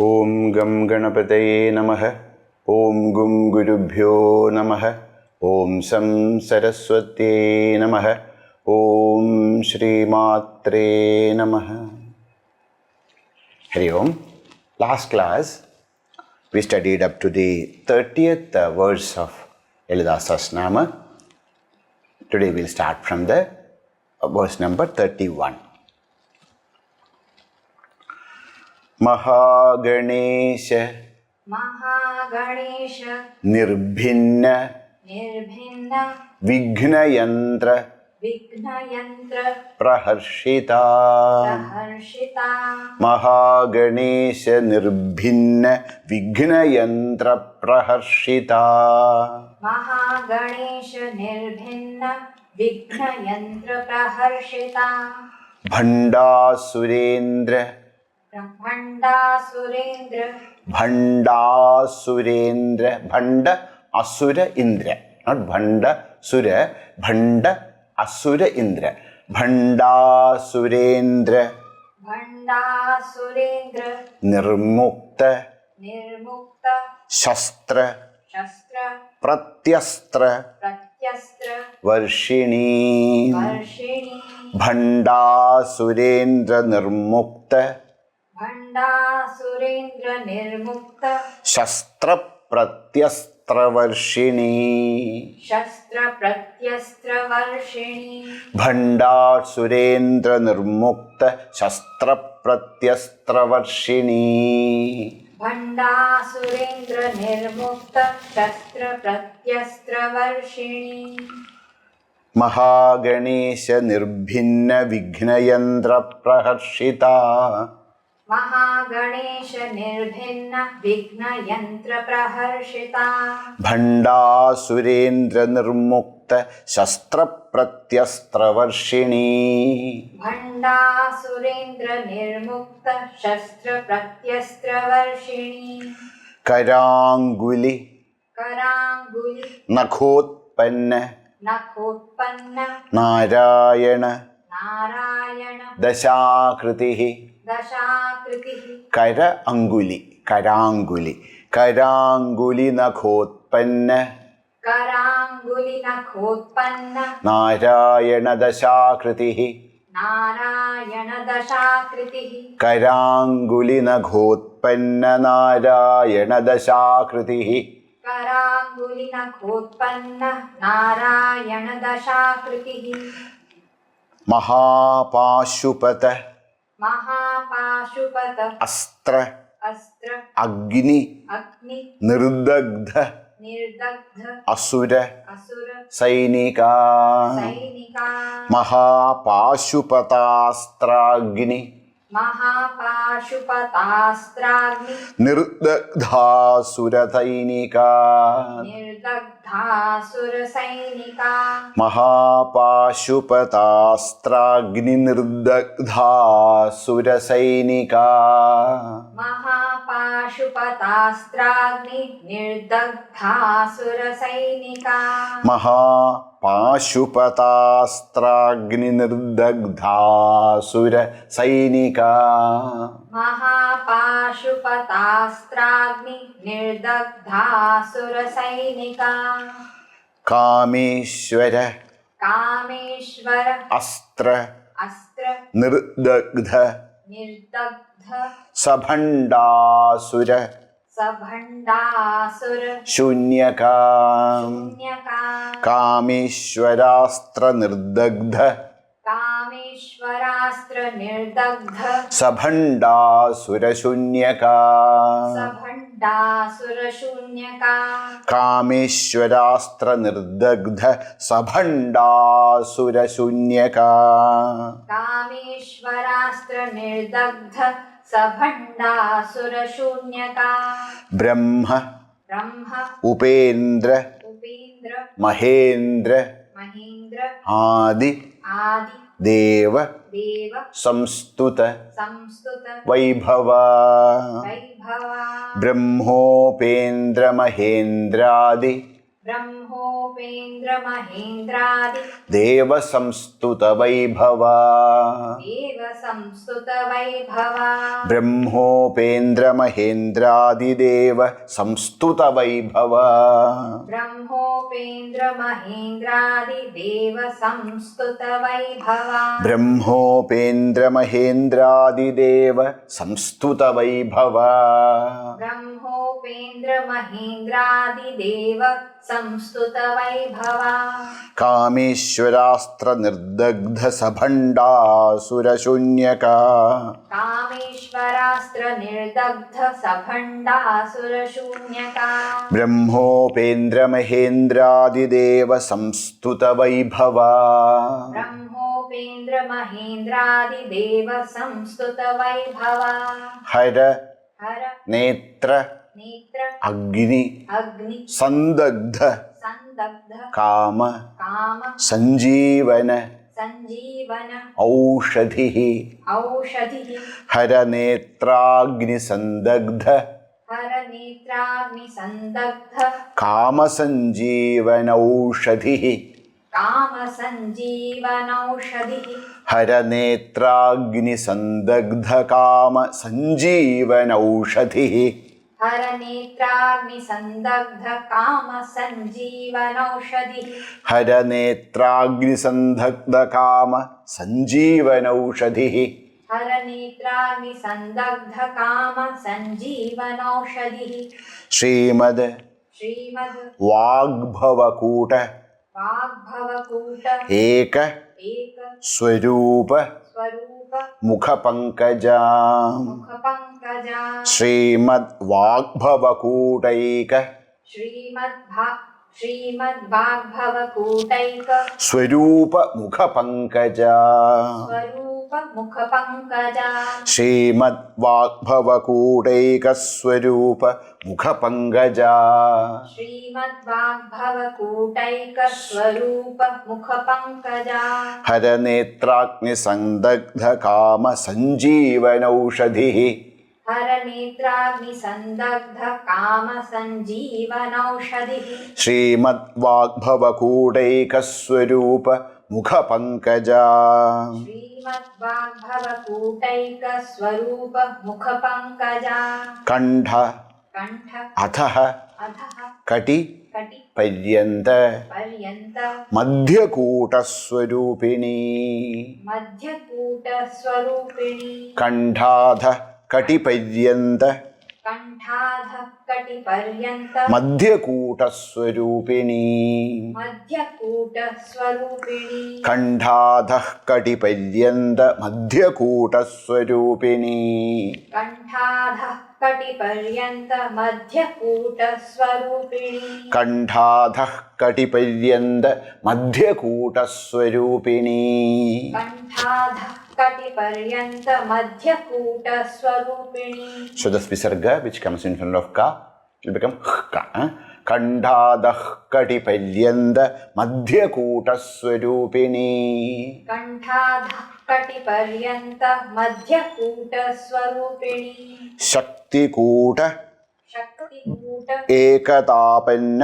ओम गम गणपतये नमः। ओम गुम गुरुभ्यो नमः। ओम सं सरस्वत्यै नमः। ओम श्रीमात्रे नमः। Hari Om. Last class we studied up to the 30th verse of Lalita Sahasranama. Today we'll start from the verse number 31. Mahaganesh Mahaganesh निर्भिन्न निर्भिन्न विघ्नयंत्र विघ्नयंत्र प्रहर्षिता। प्रहर्षिता Mahaganesh निर्भिन्न विघ्नयंत्र प्रहर्षिता। Mahaganesh निर्भिन्न विघ्नयंत्र प्रहर्षिता। भंडासुरेन्द्र ब्रह्मंडासुरेन्द्र भंडासुरेन्द्र भंड असुर इंद्र नॉट भंड सुर भंड असुर इंद्र भंडासुरेन्द्र भंडासुरेन्द्र निर्मुक्त निर्मुक्त शस्त्र शस्त्र प्रत्यस्त्र प्रत्यस्त्र वर्षिणी। वर्षिणी भंडासुरेन्द्र निर्मुक्त भंडासुरेन्द्र निर्मुक्त शस्त्र प्रत्यस्त्र वर्षिणी। शस्त्र प्रत्यस्त्र वर्षिणी भंडासुरेन्द्र निर्मुक्त शस्त्र प्रत्यस्त्र वर्षिणी। भंडासुरेन्द्र निर्मुक्त शस्त्र प्रत्यस्त्र वर्षिणी। महागणेश निर्भिन्न विघ्नयंत्र प्रहर्षिता। महागणेश निर्भिन्न विघ्नयंत्र प्रहर्षिता। भंडासुरेन्द्र निर्मुक्त शस्त्र प्रत्यस्त्र वर्षिणी। भंडासुरेन्द्र निर्मुक्त शस्त्र प्रत्यस्त्र वर्षिणी। करांगुलि करांगुलि नखोत्पन्न नखोत्पन्न नारायण नारायण दशाकृतिः। दशाकृतिः कर अंगुलि करांगुलि करांगुलि नखोत्पन्न करांगुलि नखोत्पन्न नारायण दशाकृतिः। नारायण दशाकृतिः करांगुलि नखोत्पन्न नारायण दशाकृतिः। करांगुलि नखोत्पन्न नारायण दशाकृतिः। महापाशुपत महापाशुपत अस्त्र अस्त्र अग्नि अग्नि निर्दग्ध निर्दग्ध असुर असुर सैनिका। सैनिका महापाशुपतास्त्राग्नि महापाशुपतास्त्राग्नि निर्दग्धासुरसैनिका। निर्दग्धासुर सैनिका महापाशुपतास्त्राग्नि निर्दग्धासुरसैनिका। महापाशुपतास्त्राग्नि निर्दग्धासुर सैनिका महापाशुपतास्त्राग्नि निर्दग्धासुर सैनिका। महापाशुपतास्त्राग्नि निर्दग्धासुर सैनिका। कामेश्वर कामेश्वर अस्त्र अस्त्र निर्दग्ध निर्दग्ध सभंडासुर सभंडासुर शून्यका। शून्यका कामेश्वरास्त्र निर्दग्ध कामेश्वरास्त्र निर्दग्ध सभंडासुर शून्यका। सभंडासुर शून्यका कामेश्वरास्त्र निर्दग्ध सभंडासुर शून्यका। कामेश्वरास्त्र निर्दग्ध सभंडासुर शून्यका। ब्रह्म ब्रह्म उपेन्द्र उपेन्द्र महेन्द्र महेन्द्र आदि आदि देव देव संस्तुत संस्तुत वैभव। वैभव ब्रह्मोपेन्द्र महेन्द्रादि ब्रह्मोपेन्द्रमहेन्द्रादि देवसंस्तुतवैभवा देव संस्तुतवैभवा ब्रह्मोपेन्द्रमहेन्द्रादिदेव संस्तुतवैभवा ब्रह्मोपेन्द्रमहेन्द्रादि देव संस्तुतवैभवा ब्रह्मोपेन्द्रमहेन्द्रादिदेव संस्तुतवैभवा ब्रह्मोपेन्द्रमहेन्द्रादिदेव संस्तुतवैभवा कामेश्वरास्त्रनिर्दग्धसभण्डासुरशून्यका कामेश्वरास्त्रनिर्दग्ध सभण्डासुरशून्यका ब्रह्मोपेन्द्रमहेन्द्रादिदेव संस्तुतवैभवा ब्रह्मोपेन्द्रमहेन्द्रादिदेव संस्तुतवैभवा हर हर नेत्र नेत्र अग्नि अग्नि संदग्ध संदग्ध काम काम संजीवन संजीवन औषधिः औषधिः हर नेत्राग्निसंदग्ध हर नेत्राग्नि संदग्ध काम संजीवन औषधिः काम संजीवनौषधिः हर नेत्राग्निसंदग्ध काम संजीवन औषधिः हर नेत्राग्नि संदग्ध काम संजीवनौषधिः हर नेत्राग्निसंदग्ध काम संजीवन औषधिः हर नेत्राग्नि संदग्ध काम संजीवनौषधिः श्रीमद् श्रीमद् वाग्भवकूट वाग्भवकूट एक एक स्वरूप स्वरूप मुखपङ्कजा मुखपङ्कजा श्रीमद् वाग्भवकूटैक श्रीमद्वाग्भवकूटैक स्वरूप मुखपङ्कजा स्वरूप मुखपङ्कजा श्रीमद् वाग्भवकूटैक स्वरूप मुखपङ्कजा श्रीमद्वाग्भवकूटैक स्वरूप मुखपङ्कजा हर नेत्राग्निसंदग्ध काम संजीवनौषधिः हर नेत्राग्नि संदग्ध काम संजीवनौषधिः श्रीमद् वाग्भवकूटैक स्वरूप मुखपङ्कजा श्रीमद्वाग्भवकूटैक स्वरूप मुखपङ्कजा कण्ठ कंठ अथः अधः कटि कटि पर्यन्त पर्यन्त मध्यकूटस्वरूपिणी मध्यकूटस्वरूपिणी कण्ठाध कटिपर्यन्त कंठाध कटिपर्यन्त मध्यकूटस्वरूपिणी मध्यकूटस्वरूपिणी कण्ठाधः कटिपर्यन्त मध्यकूटस्वरूपिणी कंठाध कटिपर्यन्त मध्यकूटस्वरूपिणी कण्ठाधः कटिपर्यन्त मध्यकूटस्वरूपिणी कंठाध कटिपर्यन्त मध्यकूटस्वरूपिणी. So this visarga which comes in front of ka will become ka. Kandhadah katiparyanda madhyakutaswarupini. कंठाधः कटिपर्यन्त मध्यकूटस्वरूपिणी. शक्तिकूट शक्तिकूट एकतापन्न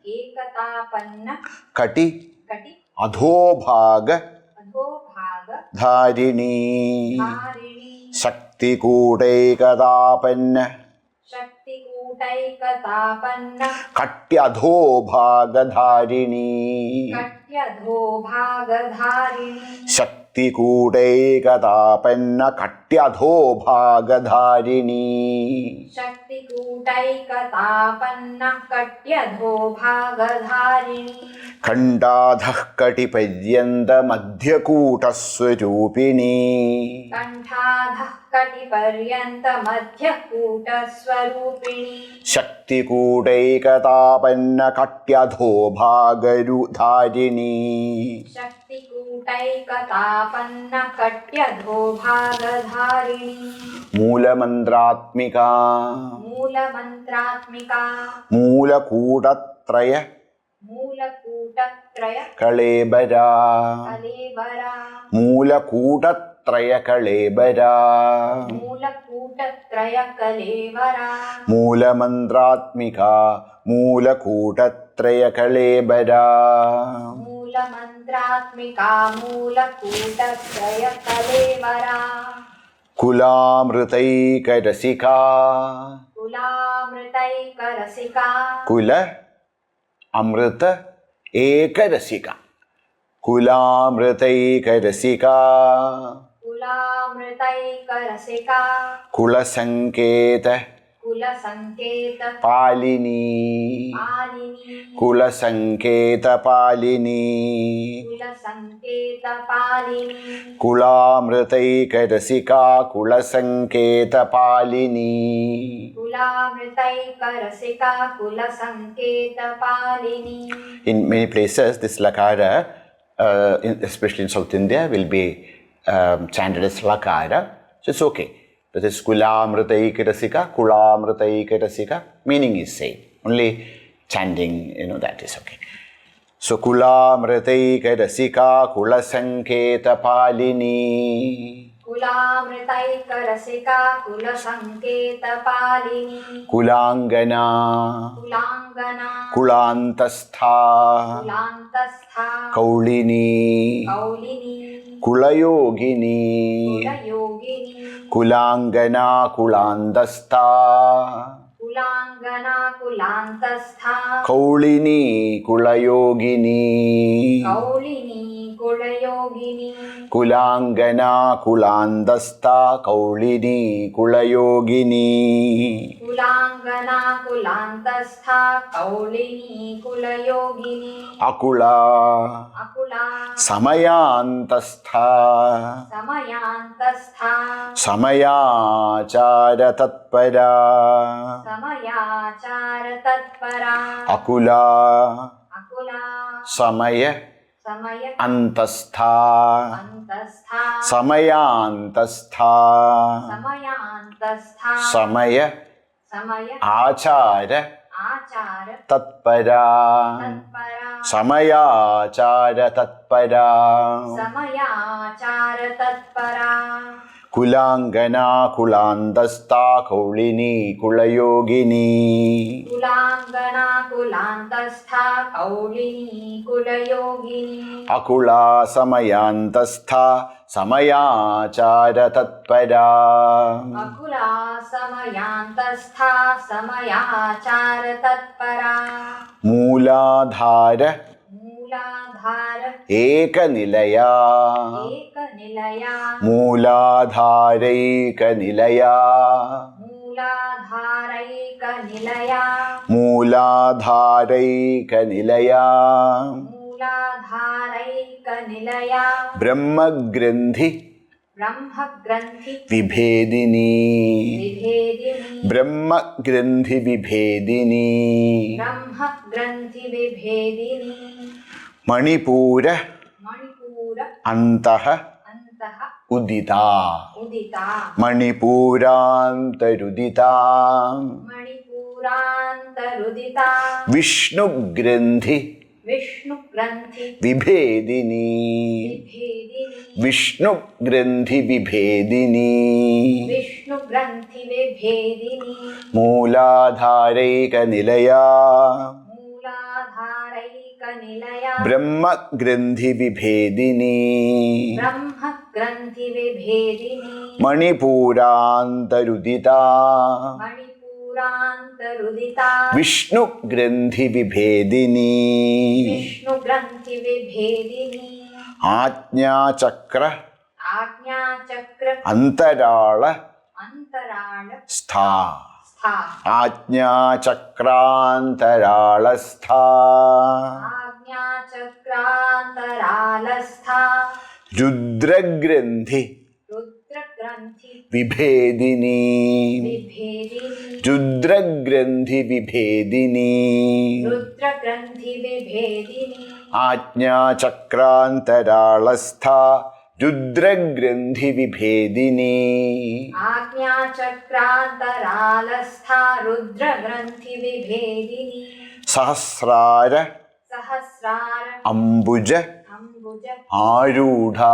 एकतापन्न कटि कटि अधोभाग अधोभाग धारिणी. धारिणी. शक्तिकूटैकतापन्न शक्तिकूटैकतापन्न कट्यधोभागधारिणी. कट्यधोभागधारिणी. शक्तिकूटैकतापन्न कट्यधोभागधारिणी. शक्तिकूटैकतापन्न कट्यधोभागधारिणी. खण्डाधः कटिपर्यन्त मध्यकूटस्वरूपिणी. कंठाधः कटिपर्यन्त मध्यकूटस्वरूपिणी. शक्तिकूटैकतापन्न कट्यधोभागधारिणी. शक्तिकूटैकतापन्न कट्यधोभागधारिणी. मूलमन्त्रात्मिका मूलमन्त्रात्मिका मूलकूटत्रय मूलकूटत्रय कळेबरा. कलेबरा. मूलकूटत्रय कळेबरा. मूलकूटत्रय कलेबरा. मूलमन्त्रात्मिका मूलकूटत्रय मूलमन्त्रात्मिकूटत्रयकळेबरा मूलमन्त्रात्मिका मूलकूटत्रयकलेवरा कुलामृतैकरसिका कुलामृतैकरसिका कुल अमृत एकरसिका कुलामृतैकरसिका कुलामृतैकरसिका कुलसङ्केत कुलसङ्केत पालिनी पालिनी कुलसङ्केत पालिनी कुलसङ्केत पालिनी कुलामृतैकरसिका कुलसङ्केत पालिनी कुलामृतैकरसिका कुलसङ्केत पालिनी. In many places, this lakara, especially in South India, will be chanted as lakara. So it's okay. That is kulamritaikirasika, meaning is same. Only chanting, that is okay. So kulamritaikirasika kulasanketa palini. कुलामृतैकरसिका कुलसङ्केत पालिनी Kulangana कुलाङ्गना kulantastha कुलान्तस्था kaulini कौलिनी kulayogini कुलयोगिनी kulangana kulandastha कुलाङ्गना कुलान्तस्था kaulini kulayogini कौलिनी कुलयोगिनी kulangana kulandastha kaulini kulayogini कुलाङ्गना कुलान्तस्था कौलिनी कुलयोगिनी akula Akula samayantastha समयान्तस्था samayachara tatpara समयाचार तत्परा akula Akula samaya समय antastha अन्तस्था samayantastha समयान्तस्था samaya समय achara आचार tatpara तत्परा samayachara tatpara समयाचार तत्परा kulangana kulandastha kaulini kulayogini कुलाङ्गना कुलान्तस्था कौलिनी कुलयोगिनी akula samayantastha samayachara tatpara Akula समयान्तस्था समयाचार तत्परा मूलाधार मूलाधार एकनिलया एकनिलया मूलाधारैकनिलया मूलाधारैकनिलया मूलाधारैकनिलया मूलाधारैकनिलया ब्रह्मग्रन्थि ब्रह्मग्रन्थि विभेदिनी विभेदिनी ब्रह्मग्रन्थि विभेदिनी ब्रह्मग्रन्थि विभेदिनी मणिपूर मणिपूर अन्तः अन्तः उदिता उदिता मणिपूरान्तरुदिता मणिपूरान्तरुदिता विष्णुग्रन्थि विष्णुग्रन्थि विभेदिनी विभेदिनी विष्णुग्रन्थि विभेदिनी विष्णुग्रन्थि विभेदिनी मूलाधारैकनिलया मूलाधारैकनिलया ब्रह्मग्रन्थि विभेदिनी ब्रह्मग्रन्थि विभेदिनी मणिपूरान्तरुदिता मणिपूरान्तरुदिता विष्णुग्रन्थि विभेदिनी विष्णुग्रन्थि विभेदिनी आज्ञाचक्र आज्ञाचक्र अन्तराळ अन्तराळ स्था स्था आज्ञाचक्रान्तराळस्था आज्ञाचक्रान्तरालस्था रुद्रग्रन्थि रुद्रग्रन्थि विभेदिनी विभेदिनी रुद्रग्रन्थि विभेदिनी रुद्रग्रन्थि विभेदिनी आज्ञाचक्रान्तराळस्था रुद्रग्रन्थि विभेदिनी आज्ञाचक्रान्तरालस्था रुद्रग्रन्थि विभेदिनी सहस्रार सहस्रार अम्बुज अम्बुज ആരൂഢാ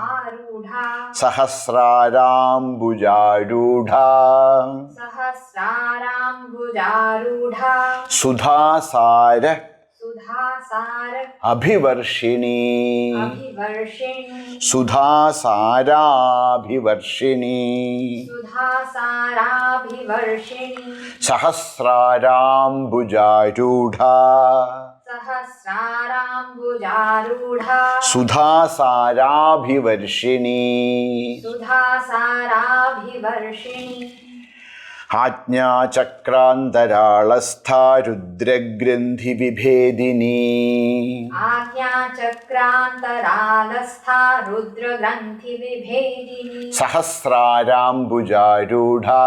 ആരൂഢാ സഹസ്രാരാംബുജാരൂഢാ സഹസ്രാരാംബുജാരൂഢാ സുധാസാര സുധാസാര അഭിവർഷിണീ അഭിവർഷിണി സുധാസാരാഭിവർഷിണീ സുധാസാരാഭിവർഷിണി സഹസ്രാരാംബുജാരൂഢാ സഹസ്രാരാംബുജാരൂഢാ സുധാസാരാഭിവർഷിണീ സുധാസാരാഭിവർഷിണി ആജ്ഞാചക്രാന്തരാളസ്ഥാ രുദ്രഗ്രന്ഥിവിഭേദിനീ ആജ്ഞാചക്രാന്തരാലസ്ഥാ രുദ്രഗ്രന്ഥിവിഭേദിനി സഹസ്രാരാംബുജാരൂഢാ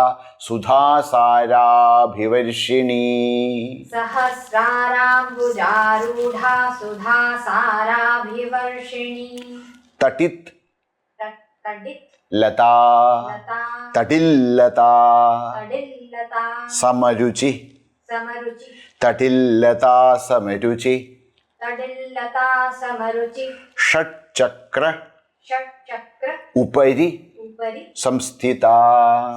സുധാസാരാഭിവർഷിണീ സഹസ്രാരാംബുജാരൂഢാ സുധാസാരാഭിവർഷിണി തടിത് തടിത് ലതാ ലതാ തടില്ലതാ തടില്ലതാ സമരുചി സമരുചി തടില്ലതാ സമരുചി തടില്ലതാ സമരുചി ഷട്ചക്ര ഷട്ചക്ര ഉപരി ഉപരി സംസ്ഥിതാ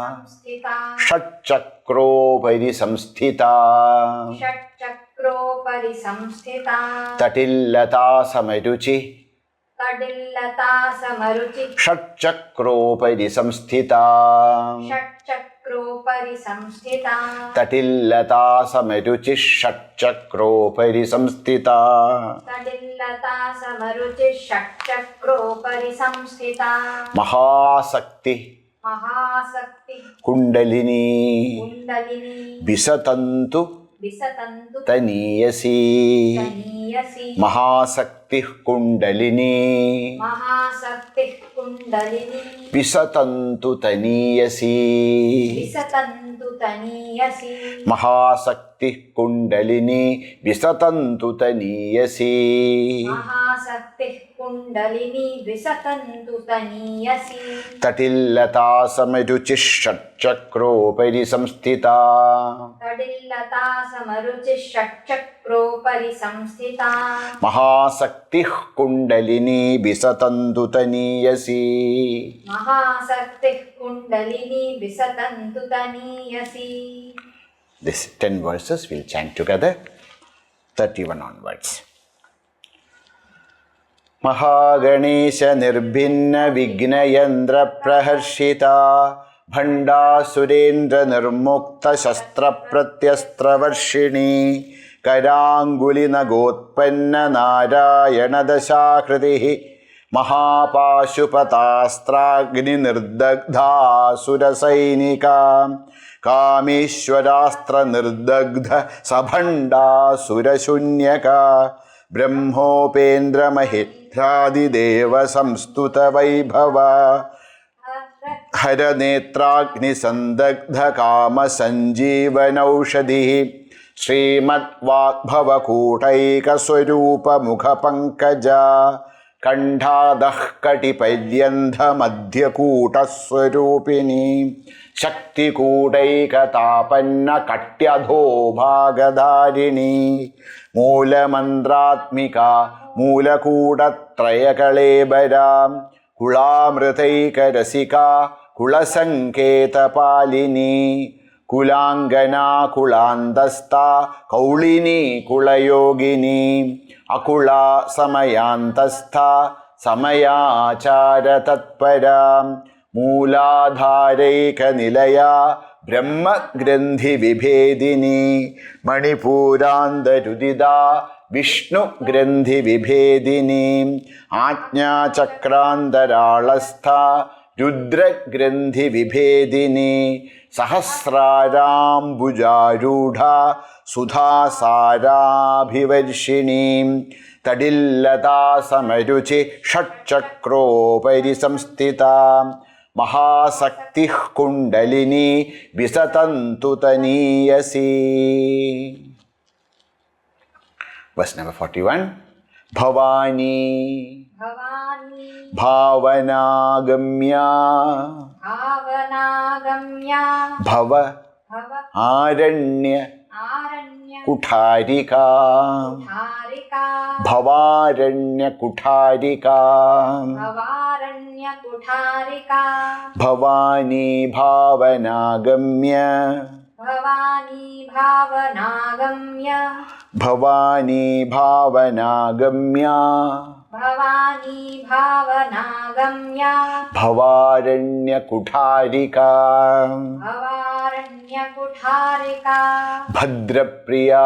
സംസ്ഥിതാ ഷട്ചക്രോപരി സംസ്ഥിതാ ഷട്ചക്രോപരി സംസ്ഥിതാ തടില്ലതാ സമരുചി തടില്ലതാ സമരുചി ഷട്ചക്രോപരി സംസ്ഥിതാ ഷട്ചക്രോപരി സംസ്ഥിതാ തടില്ലതാ സമരുചി ഷട്ചക്രോപരി സംസ്ഥിതാ തടില്ലതാ സമരുചി ഷട്ചക്രോപരി സംസ്ഥിതാ മഹാസക്തി മഹാസക്തി kundalini kundalini വിസതന്തു വിസതന്തു തനീയസി തനീയസി മഹാസക്തി kundalini മഹാസക്തി kundalini വിസതന്തു തനീയസി വിസതന്തു തനീയസി മഹാസക്തി kundalini വിസതന്തു തനീയസി മഹാസക്തി kundalini വിസതന്തു തനീയസി തടില്ലതാ സമരുചി ഷട്ചക്രോപരി സംസ്ഥിതാ തടില്ലതാ സമരുചി ഷട്ചക്രോപരി സംസ്ഥിതാ മഹാസക്തി kundalini വിസതന്തു തനീയസി മഹാസക്തി kundalini വിസതന്തു തനീയസി. This 10 verses we'll chant together, 31 onwards. മഹാഗണേശ നിർഭിന്ന വിഘ്നയന്ത്ര പ്രഹർഷിത ഭണ്ഡാസുരേന്ദ്ര Nirmuktha ശസ്ത്രപ്രത്യസ്ത്രവർഷിണി കരാങ്കുലി നഗോത്പന്ന Narayana ദശാകൃതി മഹാപാശുപതാസ്ത്രാഗ്നി നിർദഗ്ധാസുരസൈനിക കാമേശ്വരാസ്ത്ര നിർദഗ്ധ സഭണ്ഡാസുരശൂന്യക ബ്രഹ്മോപേന്ദ്രമഹിദ്രാദിദേവ സംസ്തുത Vaibhav ഹരനേത്രാഗ്നിസന്ദഗ്ധ കാമസഞ്ജീവനൗഷധി ശ്രീമദ്വാഗ്ഭവകൂട്ടൈകസ്വരൂപമുഖപങ്കജ കണ്ഠാദഃ കടിപര്യന്ധമധ്യകൂട്ടസ്വരൂപിണി ശക്തികൂടൈകതാപന്ന കട്യധോഭാഗധാരിണി മൂലമന്ത്രാത്മിക മൂലകൂടത്രയകളേബരാം കുളാമൃതൈകരസിക കുളസങ്കേതപാലിനി കുലാംഗനാ കുളാന്തസ്ഥ Kaulini കുളയോഗിനി അകുള സമയാന്തസ്ഥ സമയാചാരതത്പരാം മൂലാധാരൈകനിലയ ബ്രഹ്മഗ്രന്ഥിവിഭേദിനി മണിപൂരാന്തരുദിത വിഷ്ണുഗ്രന്ഥിവിഭേദിനി ആജ്ഞാചക്രാന്തരാളസ്ഥ രുദ്രഗ്രന്ഥിവിഭേദിനി സഹസ്രാരാംബുജാരൂഢ സുധാസാരാഭിവർഷിണി തടില്ലതാ സമരുചി ഷട്ചക്രോപരി സംസ്ഥിത മഹാസക്തി kundalini വിസതന്തു തനീയസി. Verse number 41. Bhavani Bhavani ഭാവനാഗമ്യ ഭാവനാഗമ്യ ഭവ ഭവ ആരണ്യ ആരണ്യ കുഠാരികാ കുഠാരികാ ഭവാരണ്യകുഠാരികാ ഭവാരണ്യകുഠാരികാ ഭവാനി ഭാവനാഗമ്യ ഭവാനി ഭാവനാഗമ്യ ഭവാനി ഭാവനാഗമ്യ ഭവാനി ഭാവനാഗമ്യ ഭവാരണ്യകുഠാരികാ ഭവാരണ്യകുഠാരികാ ഭദ്രപ്രിയാ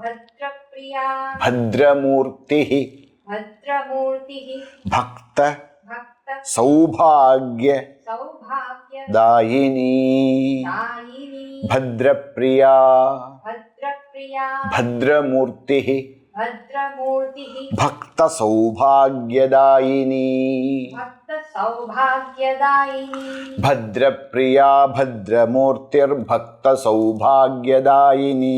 ഭദ്രപ്രിയാ ഭദ്രമൂർത്തി ഭദ്രമൂർത്തിഃ ഭക്ത ഭക്ത സൗഭാഗ്യ സൗഭാഗ്യ ദായിനി ദായിനി ഭദ്രപ്രിയാ ഭദ്രപ്രിയാ ഭദ്രമൂർത്തി ഭദ്രമൂർത്തിഃ ഭക്ത സൗഭാഗ്യദായിനി ഭക്ത സൗഭാഗ്യദായിനി ഭദ്രപ്രിയാ ഭദ്രമൂർത്തിർഭക്ത സൗഭാഗ്യദായിനി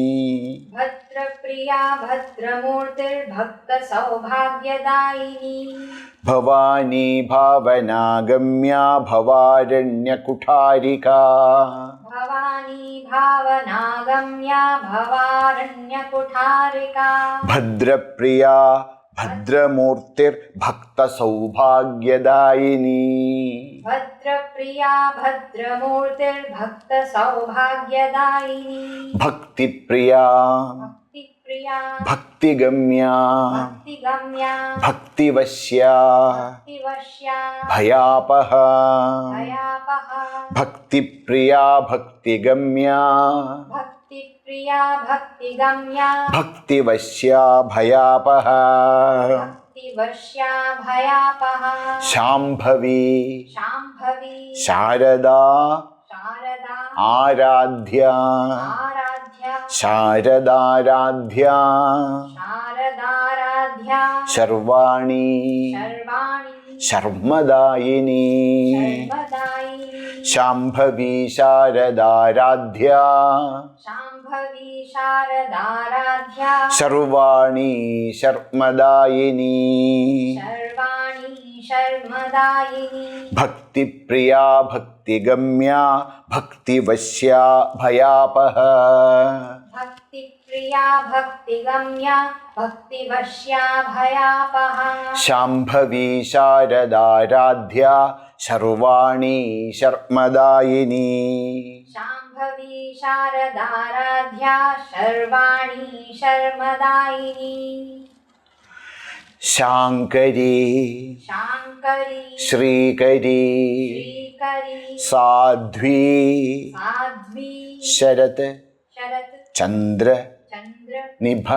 ഭദ്രപ്രിയാ ഭദ്രമൂർത്തിർഭക്ത സൗഭാഗ്യദായിനി ഭവാനി ഭാവനാഗമ്യ ഭവാരണ്യകുഠാരികാ ഭവാനി ഭാവനാഗമ്യ ഭവാരണ്യകുഠാരികാ ഭദ്രപ്രിയാ ഭദ്രമൂർത്തിർഭക്ത സൗഭാഗ്യദായിനി ഭദ്രപ്രിയാ ഭദ്രമൂർത്തിർഭക്ത സൗഭാഗ്യദായിനി ഭക്തിപ്രിയാ ഭക്തിപ്രിയാ ഭക്തിഗമ്യ ഭക്തിഗമ്യ ഭക്തിവശ്യാ ഭക്തിവശ്യാ ഭയാപഹ ഭയാപഹ ഭക്തിപ്രിയാ ഭക്തിഗമ്യ ഭക്തിപ്രിയാ ഭക്തിഗമ്യ ഭക്തിവശ്യാ ഭയാപഹ ഭക്തിവശ്യാ ഭയാപഹ ശാംഭവി ശാംഭവി ശാരദാ ശാരദാ ആരാധ്യ ആരാധ്യ ശാരദാരാധ്യ ശാരദാരാധ്യ ശർവാണി സർവാണി ശർമ്മദായിനി സർവദായിനി ശാംഭവി ശാരദാരാധ്യ ശാംഭവി ശാരദാരാധ്യ സർവാണി ശർമ്മദായിനി സർവാണി ശർമ്മദായിനി ഭക്തിപ്രിയാ ഭക്തിഗമ്യ ഭക്തിവശ്യാ ഭയാപഹ ഭക്തിപ്രിയാ ഭക്തിഗമ്യ ഭക്തിവശ്യാ ഭയാപഹ ശാംഭവി ശാരദാരാധ്യ ശർവാണി ശർമ്മദായിനി ശാംഭവി ശാരദാരാധ്യ സർവാണി ശർമ്മദായിനി ശാങ്കരി ശാങ്കരി ശ്രീകരി ശ്രീകരി സാധ്വി സാധ്വി ശരത് ശരത് ചന്ദ്ര ചന്ദ്ര നിഭ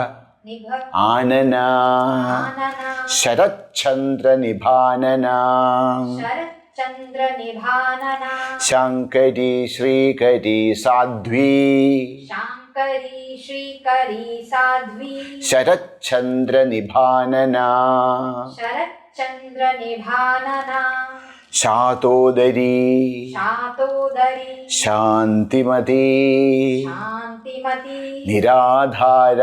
നിഭ ആനന ആനന ശരച്ചന്ദ്ര നിഭാനന ശരത്ചന്ദ്ര നിഭാനന ശാങ്കരി ശ്രീകരി സാധ്വി ശാങ്കരി ശ്രീകരി സാധ്വി ശരച്ചന്ദ്ര നിഭാനന ശരത്ചന്ദ്ര നിഭാനന ശാതോദരി ശാതോദരി ശാന്തിമതി ശാന്തിമതി നിരാധാര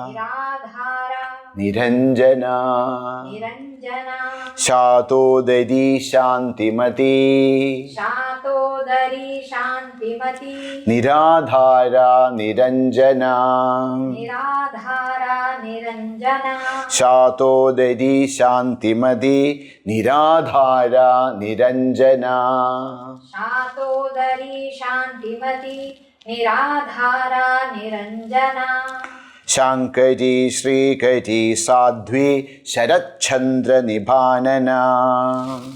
നിരാധാര നിരഞ്ജന നിരഞ്ജന ശാതോദരി ശാന്തിമതി ശാതോദരി ശാന്തിമതി നിരാധാര നിരഞ്ജന നിരാധാര നിരഞ്ജന ശാതോദരി ശാന്തിമതി നിരാധാര നിരഞ്ജന ശാതോദരി ശാന്തിമതി നിരാധാര നിരഞ്ജന ശാങ്കരി ശ്രീകരി സാധ്വി ശരച്ചന്ദ്ര നിഭാനന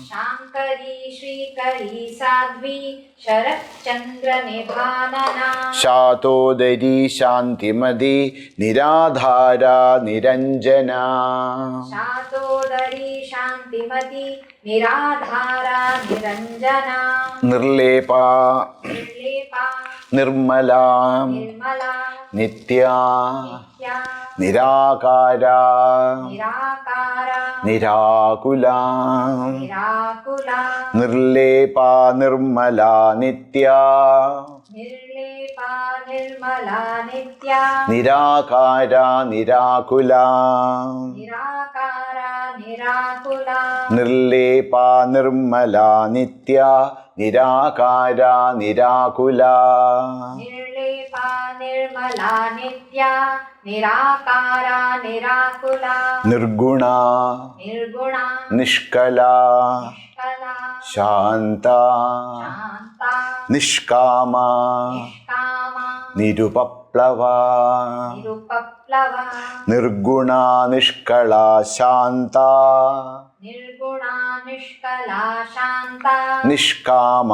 ശാങ്കരി ശ്രീകരി സാധ്വി ശരത്ചന്ദ്ര നിഭാനന ശാതോദരി ശാന്തിമതി നിരാധാര നിരഞ്ജന ശാതോദരി ശാന്തിമതി നിരാധാര നിരഞ്ജന നിർലേപ നിർലേപ നിർമ്മല നിർമ്മല നിത്യ നിത്യ നിരാകാര നിരാകാര നിരാകുല നിരാകുല നിർലേപ നിർമ്മല നിത്യ നിർലേപ നിർമ്മല നിത്യ നിരാകാര നിരാകുല നിരാകാര നിരാകുല നിർലേപ നിർമ്മല നിത്യ നിരാകാര നിരാകുല निर्लेपा निर्मला नित्या निराकार निराकुल നിർഗുണ निर्गुणा നിഷ്കല निष्कला ശാന്ത शान्ता നിഷ്കാമ निष्कामा നിരുപപ്ലവ निरुपप्लवा നിർഗുണ നിഷ്കള ശാന്ത निर्गुणा निष्कला शान्ता നിഷ്കാമ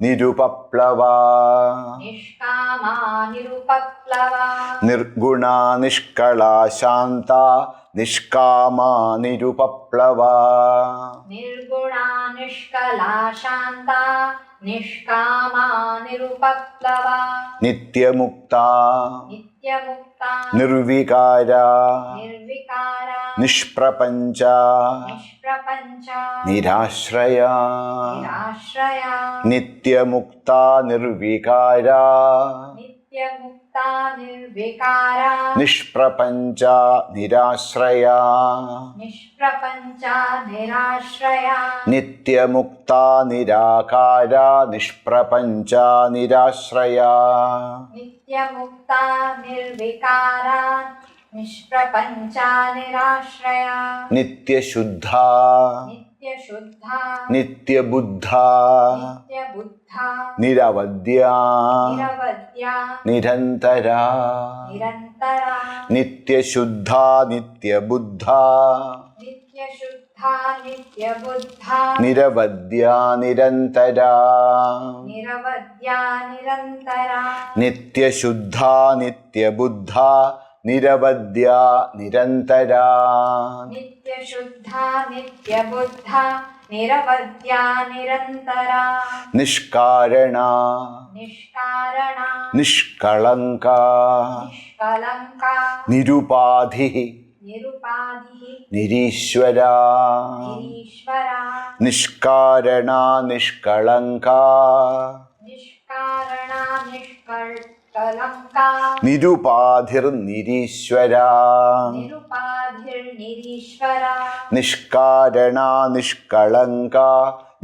നിരുപപ്ലവ निष्कामा निरुपप्लवा നിർഗുണ നിഷ്കള ശാന്ത നിഷ്കാമ നിരുപപ്ലവ निर्गुणा निष्कला शान्ता निष्कामा निरुपप्लवा നിത്യമുക്ത नित्यमुक्ता നിർവികാര निर्विकारा നിഷ്പ്രപഞ്ച निष्प्रपञ्चा നിരാശ്രയ निराश्रया നിത്യമുക്ത നിർവികാര नित्यमुक्ता निर्विकारा നിഷ്പ്രപഞ്ച നിരാശ്രയ निष्प्रपञ्चा निराश्रया നിത്യമുക്ത നിരാകാര നിഷ്പ്രപഞ്ച നിരാശ്രയ नित्यमुक्ता निर्विकारा निष्प्रपञ्चा निराश्रया നിത്യശുദ്ധ नित्यशुद्धा നിത്യബുദ്ധ नित्यबुद्धा നിരവധ്യ निरवद्या നിരന്തര निरन्तरा നിത്യശുദ്ധ നിത്യബുദ്ധ नित्यशुद्धा नित्यबुद्धा നിരവധ്യ നിരന്തര निरवद्या निरन्तरा നിത്യശുദ്ധ നിത്യബുദ്ധ നിരവധ്യ നിരന്തര नित्यशुद्धा नित्यबुद्धा निरवद्या निरन्तरा നിഷ്കാരണ निष्कारणा നിഷ്കളങ്ക निष्कलङ्का നിരുപാധി निरुपाधिः നിരീശ്വര निरीश्वरा നിഷ്കാരണ നിഷ്കളങ്ക निष्कारणा निष्कलङ्का നിരുപാധിർ നിരീശ്വര निरुपाधिर्निरीश्वरा നിഷ്കാരണ നിഷ്കളങ്ക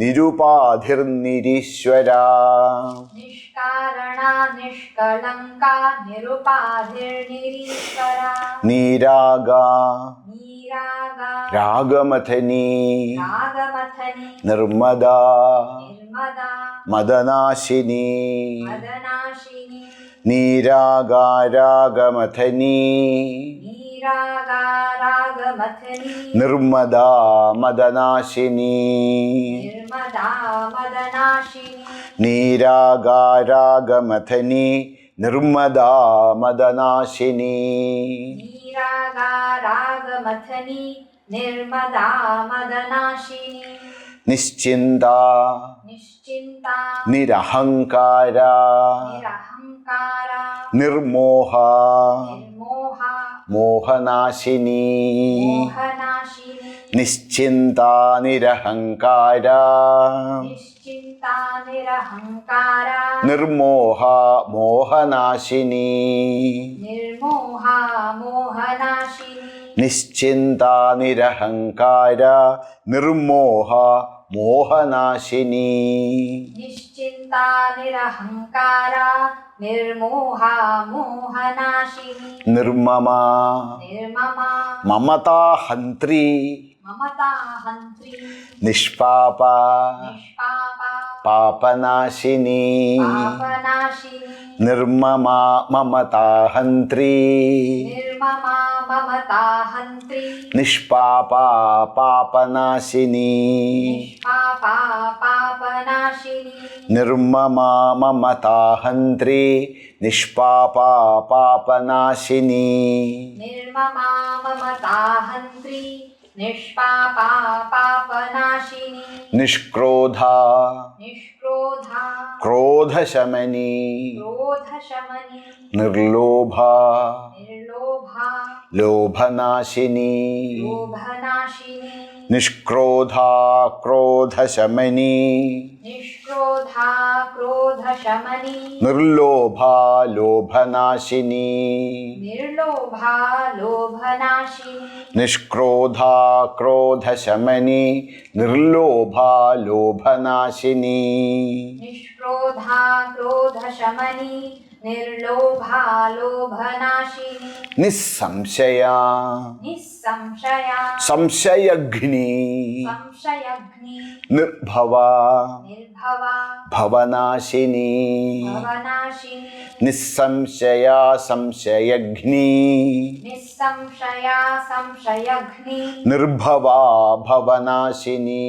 നിരുപാധിർ നിരീശ്വര निष्कारणा निष्कलङ्का निरुपाधिर्निरीश्वरा നീരാഗ नीरागा രാഗമഥനി रागमथनि നിർമ്മദ निर्मदा മദനാശിനി मदनाशिनी നീരാഗാരാഗമഥനി नीरागा रागमथनि നിർമ്മദ മദനാശിനി निर्मदा मदनाशिनी നീരാഗാരാഗമഥനി നിർമ്മദ മദനാശിനി नीरागा रागमथनि निर्मदा मदनाशिनी നിശ്ചിന്ത निश्चिन्ता നിരഹങ്കാര निरहङ्कारा നിർമോഹ निर्मोहा മോഹനാശിനി मोहनाशिनी നിശ്ചിന്ത നിരഹങ്കാര निश्चिन्ता निरहङ्कारा നിർമോഹ മോഹനാശിനി निर्मोहा मोहनाशिनी നിശ്ചിന്ത നിരഹങ്കാര നിർമോഹ മോഹനാശിനി निश्चिन्ता निरहङ्कारा निर्मोहा मोहनाशिनी നിർമമ निर्ममा മമതാഹന്ത്രി ममता हन्त्री നിഷ്പാപ निष्पापा പാപനാശിനി पापनाशिनी നിർമമ മമതാഹന്ത്രി निर्ममा ममता हन्त्री നിഷ്പാപ പാപനാശിനി निष्पापा पापनाशिनी നിർമമ മമതാഹന്ത്രി നിഷ്പാപ പാപനാശിനി निर्ममा ममता हन्त्री निष्पापा पापनाशिनी നിഷ്ക്രോധ निष्क्रोधा ക്രോധശമനി क्रोधशमनी നിർലോഭ निर्लोभा ലോഭനാശിനി लोभनाशिनी നിഷ്ക്രോധ ക്രോധശമനി निष्क्रोधा क्रोधशमनी निर्लोभा लोभनाशिनी निर्लोभा लोभनाशिनी निष्क्रोधा क्रोधशमनी निर्लोभा लोभनाशिनी निष्क्रोधा क्रोधशमनी निर्लोभा लोभनाशिनी निस्संशया निस्संशया संशयघ्नी संशयग्नि निर्भवा निर्भवा भवनाशिनी भवनाशिनी निस्संशया संशयघ्नी निस्संशया संशयग्नि निर्भवा भवनाशिनी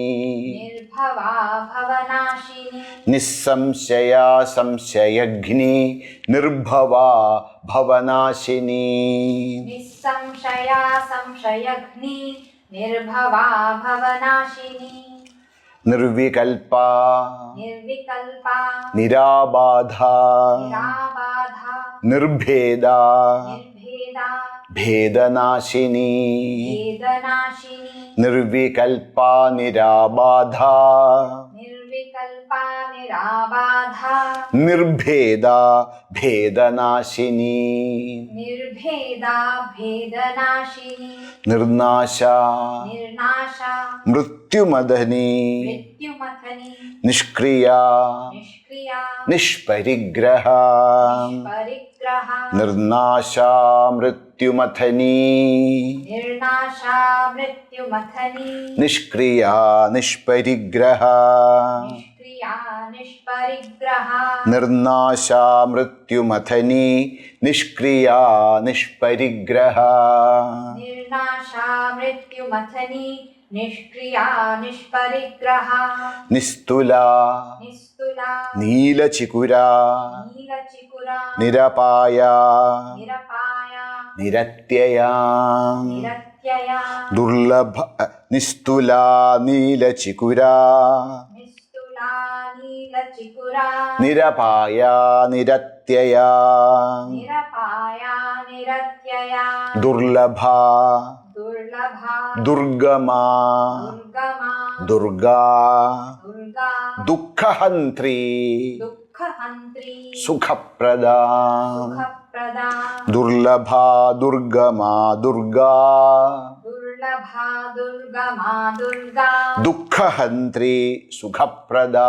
निर्भवा भवनाशिनी निस्संशया संशयघ्नी निर्भवा भवनाशिनी निस्संशया संशयग्नि निर्भवा भवनाशिनी निर्विकल्पा निर्विकल्पा निराबाधा निराबाधा निर्भेदा निर्भेदा भेदनाशिनी भेदनाशिनी निर्विकल्पा निराबाधा निर्विकल्पा निराबाधा निर्भेदा भेदनाशिनी निर्भेदा भेदनाशिनी निर्नाशा निर्नाशा मृत्युमदनी मृत्युमथनी निष्क्रिया निष्क्रिया निष्परिग्रहा निष्परिग्रहा निर्नाशा मृत्युमथनी निर्नाशा मृत्युमथनी निष्क्रिया निष्परिग्रहा निष्क्रिया निष्परिग्रहा निर्नाशा मृत्युमथनी निष्क्रिया निष्परिग्रहा निर्नाशा मृत्युमथनी निष्क्रिया निष्परिग्रहा निस्तुला निस्तुला नीलचिकुरा नीलचिकुरा निरपाया निरपाया निरत्यया निरत्यया दुर्लभ निस्तुला नीलचिकुरा निस्तुला नीलचिकुरा निरपाया निरत्यया निरपाया निरत्यया दुर्लभा दुर्लभा दुर्गमा दुर्गमा दुर्गा दुर्गा दुःखहन्त्री दुःखहन्त्री सुखप्रदा सुखप्रदा दुर्लभा दुर्गमा दुर्गा दुर्लभा दुर्गमा दुर्गा दुःखहन्त्री सुखप्रदा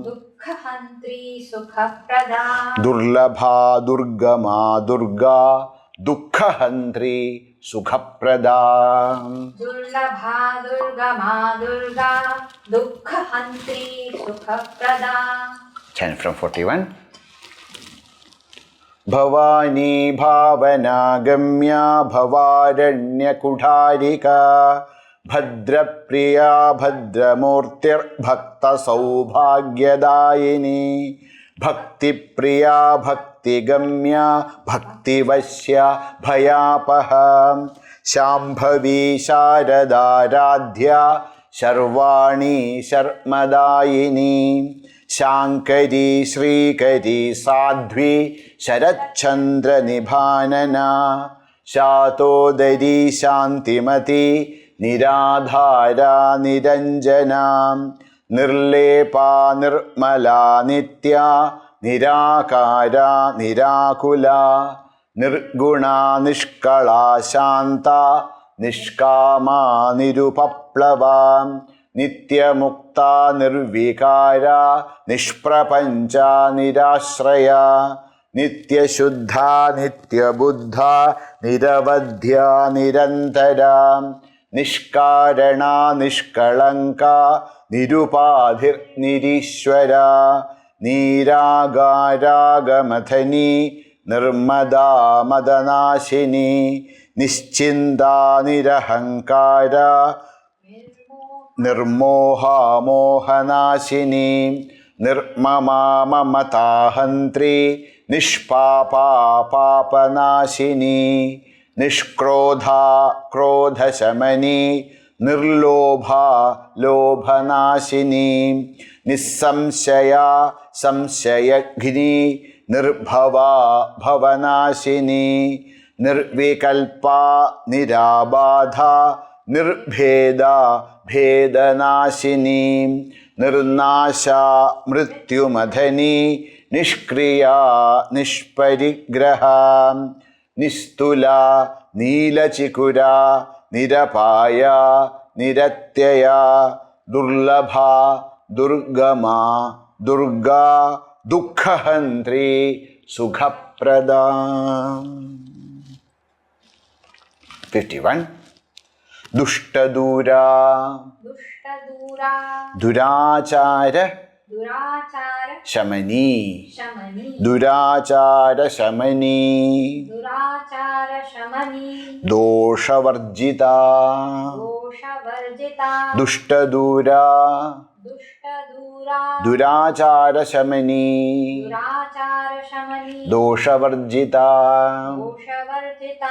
दुःखहन्त्री सुखप्रदा दुर्लभा दुर्गमा दुर्गा दुःखहन्त्री सुखप्रदा दुर्लभा दुर्गमा दुर्गा दुःखहन्त्री सुखप्रदा Chant from 41. भवानी भावनागम्या भवारण्यकुठारिका भद्रप्रिया भद्रमूर्तिर्भक्तसौभाग्यदायिनी भक्तिप्रिया भक्तिगम्या भक्तिवश्या भयापहा शाम्भवी शारदाराध्या शर्वाणी शर्मदायिनी शाङ्करी श्रीकरी साध्वी शरच्चन्द्रनिभानना शातोदरी शान्तिमती निराधारा निरञ्जना निर्लेपा निर्मला नित्या निराकारा निराकुला निर्गुणा निष्कला शान्ता निष्कामा निरुपप्लवा नित्यमुक्ता निर्विकारा निष्प्रपञ्चा निराश्रया नित्यशुद्धा नित्यबुद्धा निरवध्या निरन्तरा निष्कारणा निष्कळङ्का निरुपाधिर्निरीश्वरा नीरागारागमथनी निर्मदा मदनाशिनी निश्चिन्ता निरहङ्कारा निर्मोहा मोहनाशिनी निर्ममा ममताहन्त्री निष्पापा पापनाशिनी निष्क्रोधा क्रोधशमनी निर्लोभा लोभनाशिनी निस्संशया संशयघ्नी निर्भवा भवनाशिनी निर्विकल्पा निराबाधा നിർഭേദ ഭേദനാശിനി നിർനാശ മൃത്യുമഥനി നിഷ്ക്രിയ നിഷ്പരിഗ്രഹ നിസ്തുല നീലചികുര നിരപായ നിരത്യയ ദുർലഭ ദുർഗമ Durga ദുഃഖഹന്ത്രി സുഖപ്രദ. 51. ദുഷ്ടദൂര ദുഷ്ടദൂരാ ദുരാചാര ദുരാചാര ശമനി ശമനി ദുരാചാര ശമനി ദുരാചാര ശമനി ദോഷവർജിത ദോഷവർജിത ദുഷ്ടദൂര ദുഷ്ടദൂരാ ദുരാചാര ശമനി ദുരാചാര ശമനി ദോഷവർജിത. ദോഷവർജിത.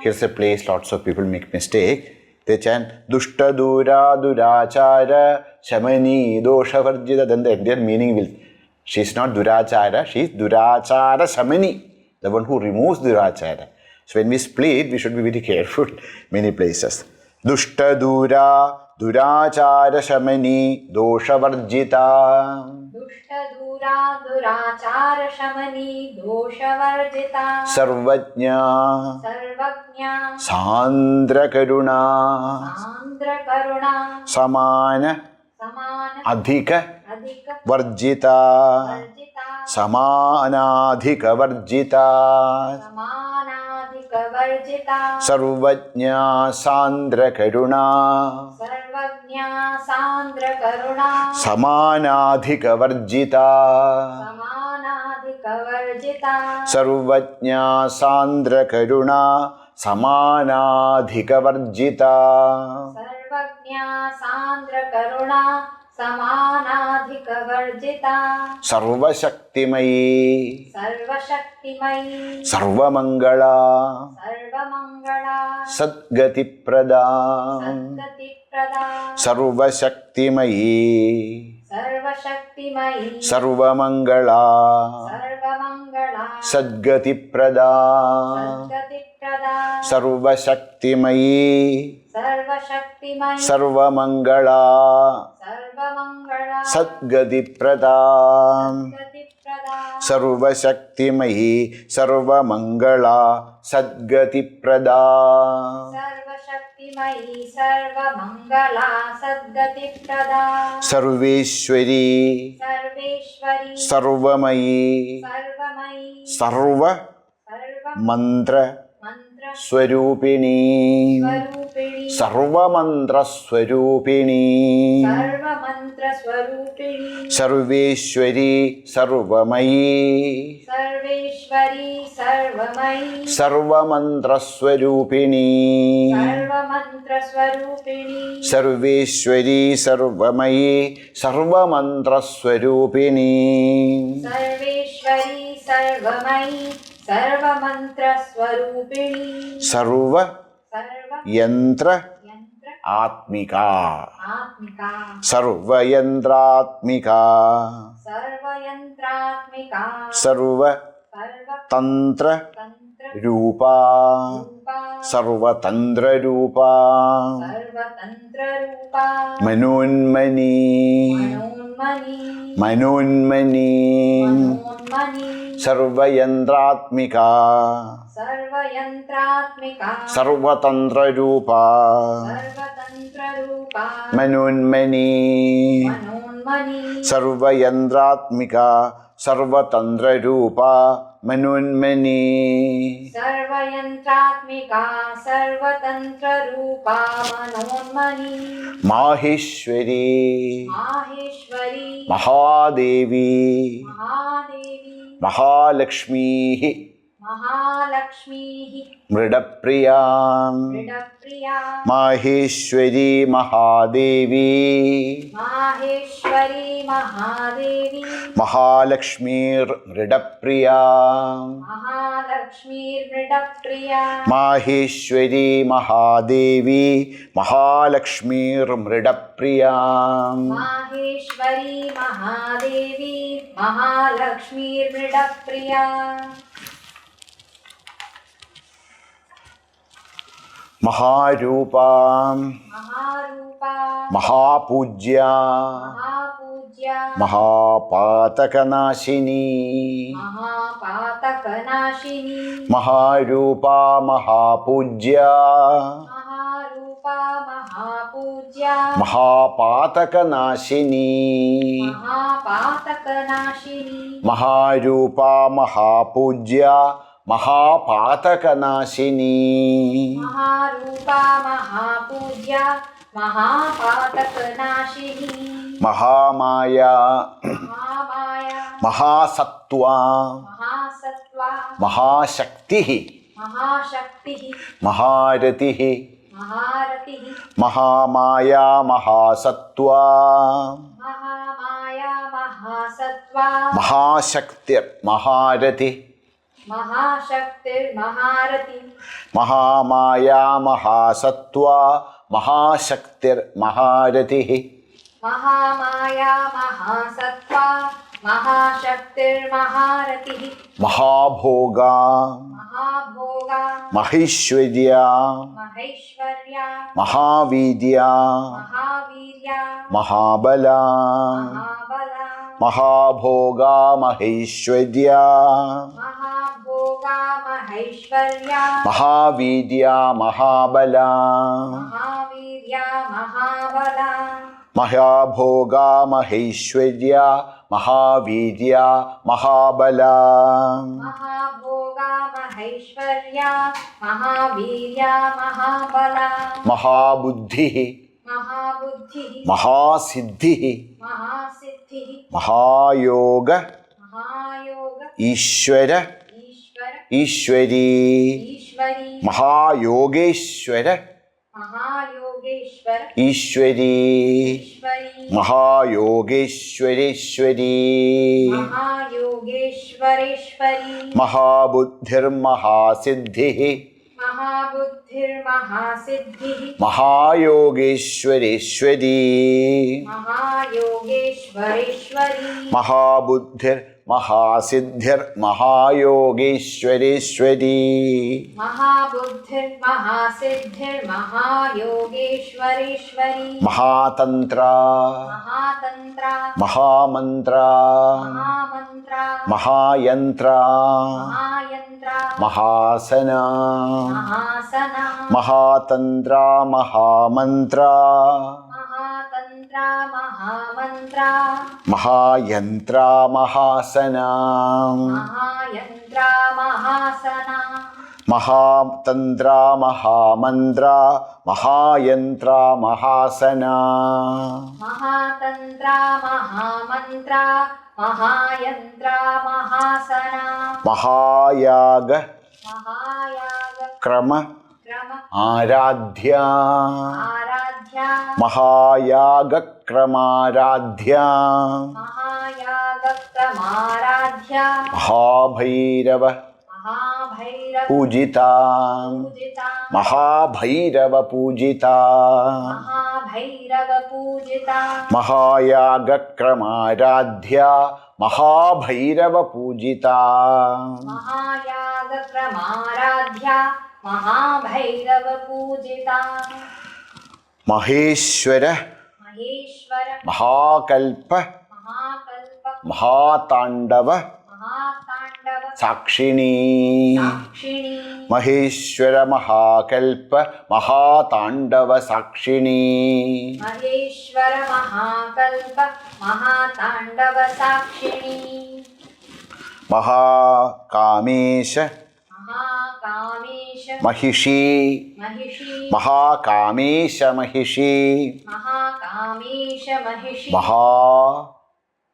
Here's a place lots of people make mistake. They chant Dushtadura Durachara Shamani Doshavarjita. Then the entire meaning will, she's not Durachara, she's Durachara Shamani, the one who removes Durachara. So when we split, we should be very careful many places. Dushtadura Durachara Shamani Doshavarjita. ദുഷ്ടദൂരാ ദുരാചാര ശമനി ദോഷവർജിത. Sarvajna സർവജ്ഞ സാന്ദ്രകരുണ സാന്ദ്രകരുണ സമാന സമാന അധിക അധിക വർജിത വർജിത. സമാനാധിക വർജിത സമാനാധിക വർജിത. സർവജ്ഞ സാന്ദ്രകരുണ സർവജ്ഞ സാന്ദ്രകരുണ സമാനാധിക വർജിത സമാനാധിക വർജിത. സർവജ്ഞ സാന്ദ്രകരുണ സമാനാധിക വർജിത സർവജ്ഞ സാന്ദ്രകരുണ സമാനാധിക വർജിത. സർവശക്തിമയീ സർവശക്തിമയീ സർവമംഗള സർവമംഗള സദ്ഗതിപ്രദ സദ്ഗതിപ്രദ. സർവശക്തിമയീ സർവശക്തിമയീ സർവമംഗള സർവമംഗള സദ്ഗതിപ്രദ സദ്ഗതിപ്രദ. സർവശക്തിമയീ സർവശക്തിമയീ സർവമംഗള സർവമംഗള സദ്ഗതിപ്രദ സദ്ഗതിപ്രദ. സർവശക്തിമയീ സർവമംഗള സദ്ഗതിപ്രദ സർവശക്തിമയീ സർവമംഗള സദ്ഗതിപ്രദ. സർവേശ്വരീ സർവേശ്വരി സർവമയീ സർവമയീ സർവ സർവ മന്ത്ര മന്ത്ര സ്വരൂപിണീ സ്വരൂപിണി സർവമന്ത്രസ്വരൂപിണീ സർവമന്ത്ര സ്വരൂപിണി സർവേശ്വരീ സർവമയീ സർവേശ്വരി സർവമയീ സർവമന്ത്രസ്വരൂപിണീ സർവമന്ത്ര സ്വരൂപിണി സർവേശ്വരീ സർവമയീ സർവമന്ത്രസ്വരൂപിണീ സർവേശ്വരി സർവമയീ സർവമന്ത്ര സ്വരൂപിണി സർവ സർവ യന്ത്ര യന്ത്ര ആത്മിക ആത്മിക സർവയന്ത്രാത്മിക സർവയന്ത്രാത്മിക സർവ സർവ തന്ത്ര തന്ത്ര രൂപ രൂപ സർവതന്ത്രരൂപ സർവതന്ത്ര രൂപ മനോന്മനി മനോന്മനി മനോന്മനി മനോന്മനി സർവയന്ത്രാത്മിക സർവയന്ത്രാത്മിക സർവതന്ത്രരൂപ സർവതന്ത്ര രൂപ മനോന്മനി മനോന്മനി സർവയന്ത്രാത്മിക സർവതന്ത്രരൂപ മനോന്മനി സർവയന്ത്രാത്മിക സർവതന്ത്ര രൂപ മനോന്മനി മാഹേശ്വരി മാഹേശ്വരി മഹാദേവി മഹാദേവി മഹാലക്ഷ്മീ മഹാലക്ഷ്മീ മൃഡപ്രിയാ മൃഡപ്രിയ മാഹേശ്വരി മഹാദേവി മാഹേശ്വരി മഹാദേവി മഹാലക്ഷ്മീർ മൃഡപ്രിയാ മഹാലക്ഷ്മീർമൃഡപ്രിയ മാഹേശ്വരി മഹാദേവി മഹാലക്ഷ്മീർ മൃഡപ്രിയാ മാഹേശ്വരി മഹാദേവി മഹാലക്ഷ്മീർമൃഡപ്രിയ Maharupa, Maharupa, Mahapujya, Mahapujya, Mahapatakanashini, Mahapatakanashini, Maharupa, Mahapujya, Maharupa, Mahapujya, Mahapatakanashini, Mahapatakanashini, Maharupa, Mahapujya, Mahapatakanashini, Maharupa, Mahapujya, Mahapatakanashini, Mahamaya, Mahamaya, Mahasattva, Mahasattva, Mahashaktihi, Mahashaktihi, Maharatihi, Maharatihi, Mahamaya, Mahasattva, Mahamaya, Mahasattva, Mahashaktir, Maharati, Mahashaktir, Maharati, Mahamaya, Mahasattva, Mahashaktir, Maharatihi, Mahamaya, Mahasattva, Mahashaktir, Maharatihi, Mahabhoga, Mahabhoga, Mahishwarya, Maheshwarya, Mahavidya, Mahavirya, Mahabala, Mahabala, Mahabhoga, Mahishwarya, Mahabhoga, Maheshwarya, Mahavidya, Mahabala, Mahavirya, Mahabala, Mahabhoga, Mahishwarya, Mahavidya, Mahabala, Mahabhoga, Maheshwarya, Mahavirya, Mahabala, Mahabuddhi, Mahabuddhi, Mahasiddhi, Mahasiddhi, Mahayoga, Mahayoga, Ishvara, Ishvara, Ishwari, Ishvari, Mahayogeshwara, Mahayogeshwara, Ishwari, Ishvari, Mahayogeshwareshwari, Mahayogeshwareshwari, Mahabuddhir, Mahasiddhi, Mahabuddhir, Mahasiddhi, Mahayogeshwareshwari, Mahayogeshwareshwari, Mahabuddhir, Mahasiddhir, Mahayogeshwareshwari, Mahabuddhir, Mahasiddhir, Mahayogeshwareshwari, Mahatantra, Mahatantra, Mahamantra, Mahamantra, Mahayantra, Mahayantra, Mahasana, Mahasana, Mahatantra, Mahamantra, Mahatantra, Mahamantra, Mahayantra, Mahasana, Mahayantra, Mahasana, Mahatantra, Mahamantra, Mahayantra, Mahasana, Mahatantra, Mahamantra, Mahayantra, Mahasana, Mahayaga, Mahayaga, Krama, Krama, Aradhya, Aradhya, Mahayaga, Kramaradhya, Mahayaga, Kramaradhya, Mahabhairava, Mahabhairava, Pujita, Pujita, Mahabhairava Pujita, Mahabhairava, Pujita, Mahayaga, Kramaradhya, Mahabhairava Pujita, Mahayaga, Kramaradhya, Mahabhairava, Pujita, Maheshwara, Maheshwara, Mahakalpa, Mahakalpa, Mahatandava, Mahatandava, Sakshini, Sakshini, Maheshwara, Mahakalpa, Mahatandava Sakshini, Maheshwara, Mahakalpa, Mahatandava, Sakshini, Mahakamesha, Mahakamesha, Mahishi, Mahishi, Mahakamesha, Mahishi, Mahakamesha, Mahishi, Maha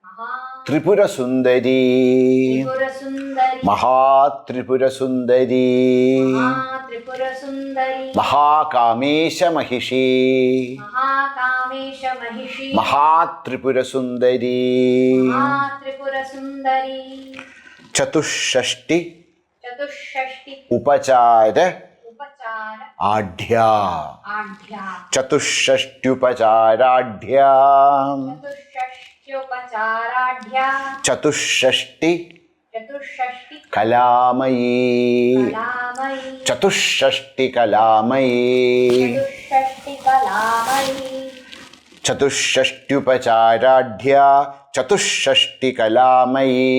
Maha Tripura Sundari, Tripura Sundari, Maha Tripura Sundari, Maha Tripura Sundari, Mahakamesha Mahishi, Mahakamesha, Mahishi, Maha Tripura Sundari, Maha Tripura Sundari, Chatushashti, Chatushashti, Upachara, Upachara, Adhya, Adhya, Chatushashtyupachara-adhya, Chatushashtyopachara-adhya, Chatushashti, Chatushashti, കലാമയീ കലാമയി ചതുഷ്ഷഷ്ടി കലാമയീ ചതുഷ്ഷഷ്ടി കലാമയി ചതുഷ്ഷഷ്ട്യുപചാരാഢ്യ ചതുഷ്ഷഷ്ടി കലാമയീ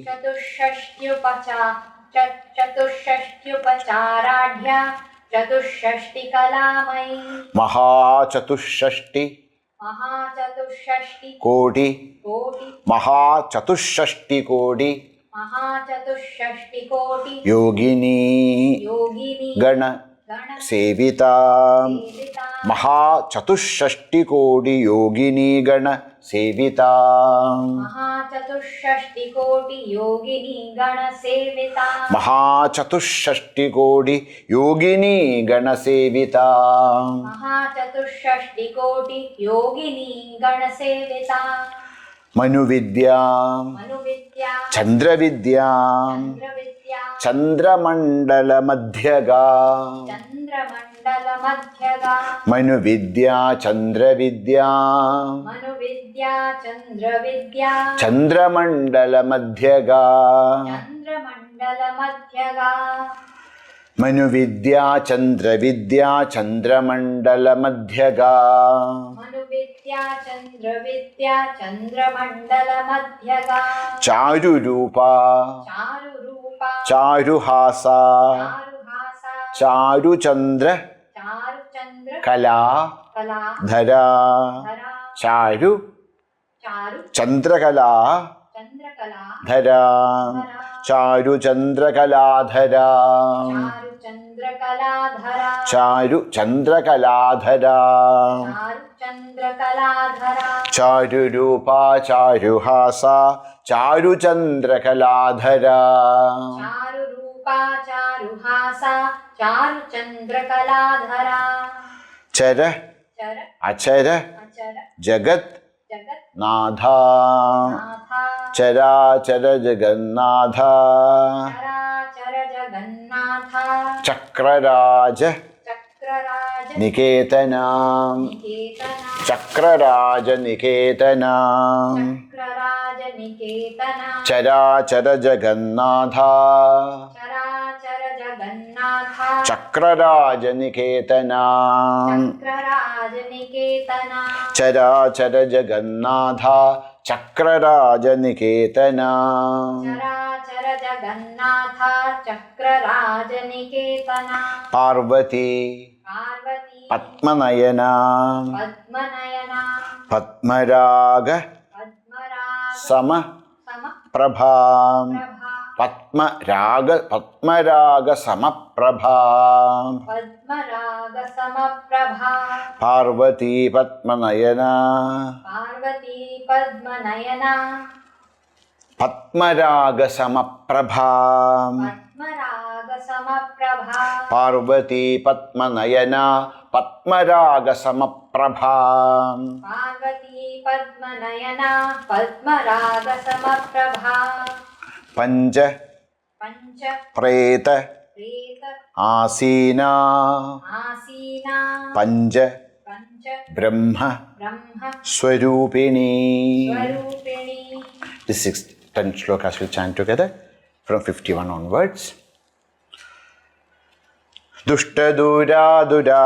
ചതുഷ്ഷഷ്ട്യുപചാരാഢ്യ ചതുഷ്ഷഷ്ടി കലാമയി മഹാചതുഷ്ഷഷ്ടി മഹാചതുഷ്ഷഷ്ടി കോടി കോടി മഹാചതുഷ്ഷഷ്ടി കോടി മഹാചതുഷ്ഷഷ്ടി കോടി യോഗിനീ യോഗിനി ഗണ ഗണ സേവിതാ സേവിതാ മഹാചതുഷ്ഷഷ്ടി കോടി യോഗിനീ ഗണ സേവിതാ മഹാചതുഷ്ഷഷ്ടി കോടി യോഗിനി ഗണ സേവിതാ മഹാചതുഷ്ഷഷ്ടി കോടി യോഗിനീ ഗണ സേവിതാ മഹാചതുഷ്ഷഷ്ടി കോടി യോഗിനി ഗണ സേവിതാ മനുവിദ്യാം മനുവിദ്യ ചന്ദ്രവിദ്യാം ചന്ദ്രവിദ്യ ചന്ദ്രമണ്ഡലമധ്യഗാ ചന്ദ്രമണ്ഡല മധ്യഗ മനുവിദ്യാ ചന്ദ്രവിദ്യാ മനുവിദ്യ ചന്ദ്രവിദ്യ ചന്ദ്രമണ്ഡലമധ്യഗാ ചന്ദ്രമണ്ഡല മധ്യഗ മനുവിദ്യാ ചന്ദ്രവിദ്യാ ചന്ദ്രമണ്ഡലമധ്യഗാ മനുവിദ്യ ചന്ദ്രവിദ്യ ചന്ദ്രമണ്ഡല മധ്യഗ ചാരുരൂപ ചാരുരൂപ ചാരുഹാസ ചാരുഹാസ ചാരുചന്ദ്ര ചാരുചന്ദ്ര കലാ കലാ ധരാ ധര ചാരു ചാരു ചന്ദ്രകലാ ചന്ദ്രകലാ ധരാ ചാരു ചന്ദ്രകലാധരാ ചാരു ചന്ദ്രകലാധര ചാരു ചന്ദ്രകലാധരാ ചാരു ചന്ദ്രകലാധര ചാരുരൂപ ചാരുഹാസ ചാരുചന്ദ്രകലാധരാ ചാരുരൂപ ചാരുഹാസ ചാരു ചന്ദ്രകലാധര ചര ചര അചര അചര ജഗത് ജഗത് നാഥ നാഥ ചരാചര ജഗന്നാഥ ചരാചര ജഗന്നാഥ ചക്രരാജ ചക്രരാജ നികേതനാം നികേതന ചക്രരാജ നികേതനാം ചക്രരാജ നികേതന ചരാചര ജഗന്നാഥ ചരാചര ജഗന്നാഥ ചക്രരാജ നികേതനാം ചക്രരാജ നികേതന ചരാചര ജഗന്നാഥ ചക്രരാജ നികേതനാം ചരാചര ജഗന്നാഥ ചക്രരാജ നികേതന പാർവതി പാർവതി പത്മനയനാം പദ്മനയന പത്മരാഗ പദ്മരാഗ സമ സമ പ്രഭാം പ്രഭ പത്മരാഗ സമപ്രഭാം പദ്മരാഗ സമപ്രഭ പാർവതി പത്മനയന പാർവതി പദ്മനയന പത്മരാഗ സമപ്രഭാം പദ്മരാഗ സമപ്രഭ പാർവതി പത്മനയന പത്മരാഗ സമപ്രഭാം പാർവതി പദ്മനയന പദ്മരാഗ സമപ്രഭ പഞ്ച പഞ്ച പ്രേത പ്രേത ആസീന ആസീന പഞ്ച പഞ്ച ബ്രഹ്മ ബ്രഹ്മ സ്വരൂപിണി. സ്വരൂപിണി. The 10 shlokas we'll chant together from 51 onwards.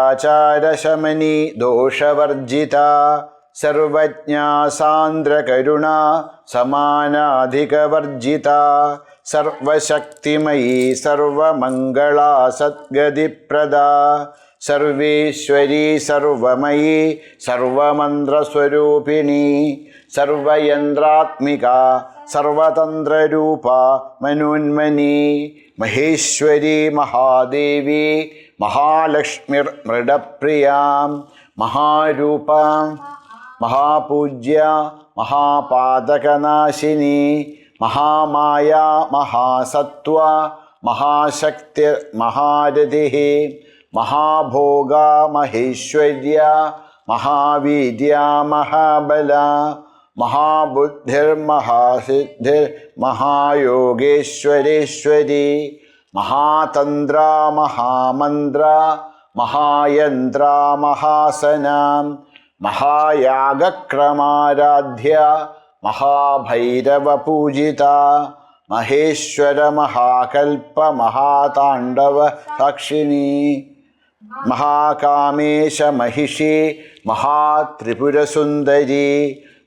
दुष्टदुरादुराचारशमनी दोषवर्जिता Sarvagya सान्द्रकरुणा समानाधिकवर्जिता सर्वशक्तिमयी सर्वमङ्गला सद्गतिप्रदा Sarveshwari सर्वमयी सर्वमन्त्रस्वरूपिणी सर्वयन्त्रात्मिका सर्वतन्त्ररूपा मनोन्मनी Maheshwari Mahadevi महालक्ष्मीर्मृडप्रिया महारूपा महापूज्या महापादकनाशिनी Mahamaya महासत्त्वा महाशक्तिर्महारथिः महाभोगा महेश्वर्या महावीर्या महाबला महाबुद्धिर्महासिद्धिर्महायोगेश्वरेश्वरी महातन्द्रा महामन्द्रा महायन्त्रा महासना महायागक्रमाराध्या महाभैरवपूजिता Maheshwara മഹാകൽപ മഹാതാണ്ഡവ സാക്ഷിണി മഹാകാമേശ Mahishi Mahatripurasundari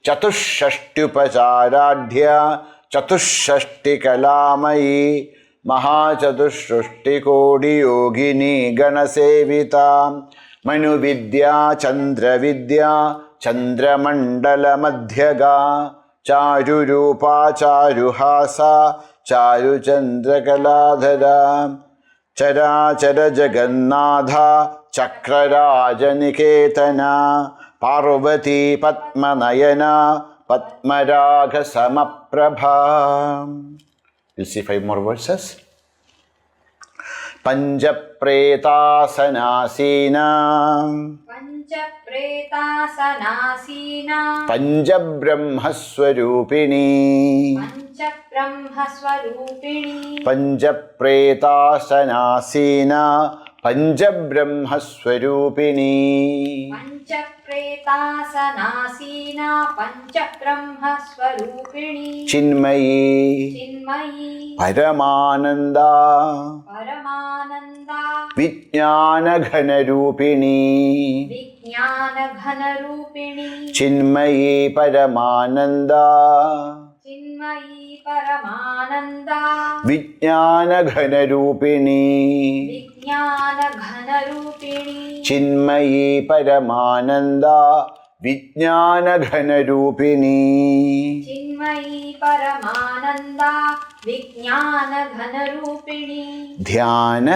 ചതുഷ്ഷഷ്ട്യുപചാരാഢ്യ ചതുഷ്ഷഷ്ടികലാമയി മഹാചതുഷ്ഷഷ്ടികോടിയോഗിനി ഗണസേവിത മനുവിദ്യാ ചന്ദ്രവിദ്യ ചന്ദ്രമണ്ഡലമധ്യഗ ചാരുരൂപാ ചാരുഹാസ ചാരുചന്ദ്രകലാധര ചരാചര Jagannath ചക്രരാജനികേതന Parvathi പത്മനയന പത്മരാഗസമപ്രഭ. You'll see 5 more verses. പഞ്ചപ്രേതാസനാസീനാ പഞ്ചപ്രേതാസനാസീനാ പഞ്ചബ്രഹ്മസ്വരൂപിണീ പഞ്ചബ്രഹ്മസ്വരൂപിണി പഞ്ചപ്രേതാസനാസീനാ പഞ്ചബ്രഹ്മസ്വരൂപിണീ പഞ്ചപ്രേതാസനാസീനാ പഞ്ചബ്രഹ്മസ്വരൂപിണി ചിന്മയീ ചിന്മയീ പരമാനന്ദ പരമാനന്ദ വിജ്ഞാനഘനരൂപിണീ വിജ്ഞാനഘനരൂപിണി ചിന്മയീ പരമാനന്ദ ചിന്മയീ പരമാനന്ദ വിജ്ഞാനഘനരൂപിണീ വിജ്ഞാനഘനരൂപിണി ചിന്മയീ പരമാനന്ദ വിജ്ഞാനഘനരൂപിണീ ചിന്മയീ പരമാനന്ദ വിജ്ഞാനഘനരൂപിണി ധ്യാന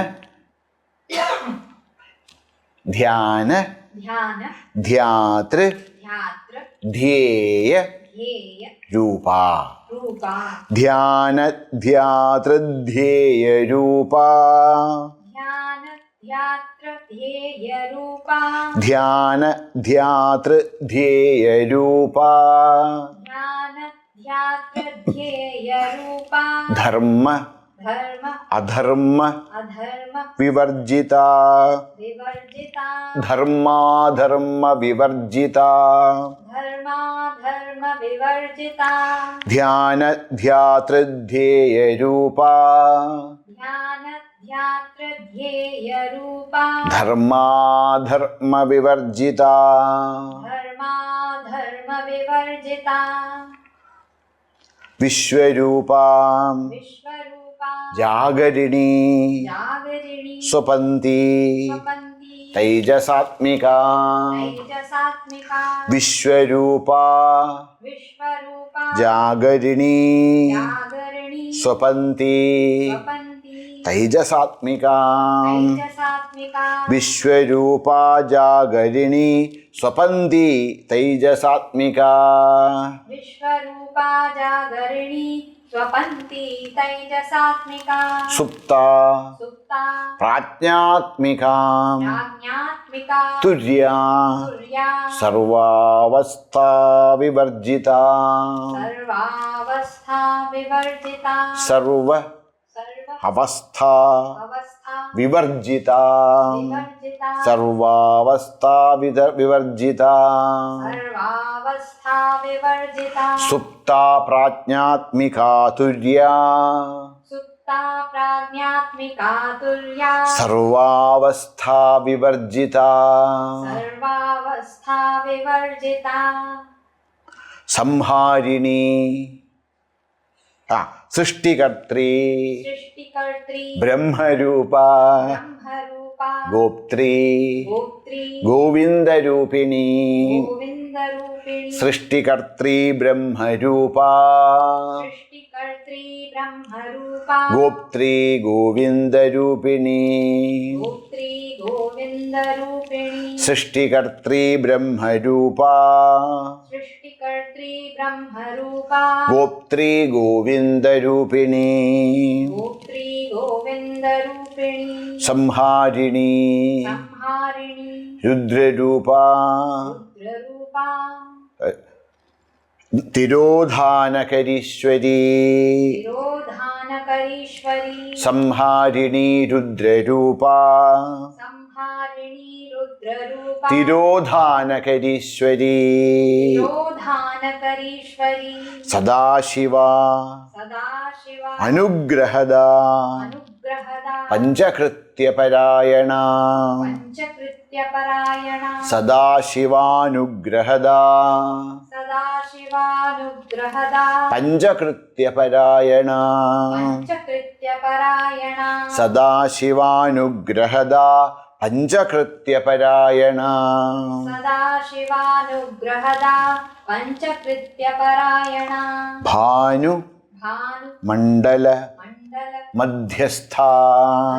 ധ്യാന ധ്യാന ധ്യാതൃ ധ്യാതൃ ധ്യേയ ധ്യേയ രൂപ രൂപ ധ്യാന ധ്യാതൃ ധ്യേയ രൂപ ധ്യാന ധ്യാതൃ ധ്യേയ രൂപ ധ്യാന ധ്യാതൃ ധ്യേയ രൂപ ധ്യാന ധ്യാതൃ ധ്യേയ രൂപ ധർമ്മ ധർമ്മ അധർമ്മ അധർമ്മ വിവർജിത വിവർജിത ധർമാധർമ്മ വിവർജിത ധർമാധർമ്മ വിവർജിത ധ്യാന ധ്യാതൃ ധ്യേയ രൂപ ധ്യാന ധ്യാതൃ ധ്യേയ രൂപ ധർമാധർമ്മ വിവർജിത ധർമാധർമ്മ വിവർജിത വിശ്വരൂപ വിശ്വരൂപ ജാഗരിണീ ജാഗരിണി സ്വപന്തി സ്വപന്തി തൈജസാത്മിക തൈജസാത്മിക വിശ്വരൂപ വിശ്വരൂപ ജാഗരിണീ ജാഗരിണി സ്വപന്തി സ്വപന്തി തൈജസാത്മിക തൈജസാത്മിക വിശ്വരൂപ ജാഗരിണീ സ്വപന്തി തൈജസാത്മിക വിശ്വരൂപ ജാഗരിണി സ്വപന്തി തൈജസാത്മിക സുപ്ത സുപ്ത പ്രാജ്ഞാത്മിക പ്രാജ്ഞാത്മിക തുര്യ തുര്യ സർവാവസ്ഥാ വിവർജിത സർവാവസ്ഥാ വിവർജിത സർവ സർവ അവസ്ഥാ അവസ്ഥാ വിവർജിത വിവർജിത സർവാവസ്ഥാ വിവർജിത സർവാവസ്ഥാ വിവർജിത സുപ്ത പ്രാജ്ഞാത്മിക തുര്യ സുപ്ത പ്രാജ്ഞാത്മിക തുര്യ സർവാവസ്ഥാ വിവർജിത സർവാവസ്ഥാ വിവർജിത സംഹാരിണി സൃഷ്ടികർत्री സൃഷ്ടികർत्री ബ്രഹ്മരൂപ ബ്രഹ്മരൂപ ഗോപ്ത്രീ ഗോത്രീ ഗോവിന്ദരൂപിണി ഗോവിന്ദരൂപിണി സൃഷ്ടികർत्री ബ്രഹ്മരൂപ സൃഷ്ടികർत्री ബ്രഹ്മരൂപ ഗോപ്ത്രീ ഗോവിന്ദരൂപിണി ഗോത്രീ ഗോവിന്ദരൂപിണി സൃഷ്ടികർत्री ബ്രഹ്മരൂപ സൃഷ്ടികർत्री ബ്രഹ്മരൂപ ഗോപ്ത്രീ ഗോവിന്ദരൂപിണി ഗോത്രീ ഗോവിന്ദരൂപിണി സംഹാരിണി സംഹാരിണി രുദ്രരൂപ രുദ്രരൂപ തിരോധാനകരീശ്വരീ തിരോധാനകരീശ്വരി സംഹാരിണി രുദ്രരൂപ സംഹാരിണി രുദ്രരൂപ രുദ്രരൂപ തിരോധാനകരീശ്വരീ തിരോധാനകരീശ്വരി സദാശിവ സദാശിവ അനുഗ്രഹദ അനുഗ്രഹദ പഞ്ചകൃത്യപരായണ പഞ്ചകൃത്യപരായണ സദാശിവാനുഗ്രഹദ സദാശിവാനുഗ്രഹദ പഞ്ചകൃത്യപരായണ പഞ്ചകൃത്യപരായണ സദാശിവാനുഗ്രഹദ പഞ്ചകൃത്യപരായണ സദാശിവാനുഗ്രഹദ പഞ്ചകൃത്യപരായണ ഭാനു ഭാനു മണ്ഡല മണ്ഡല മധ്യസ്ഥ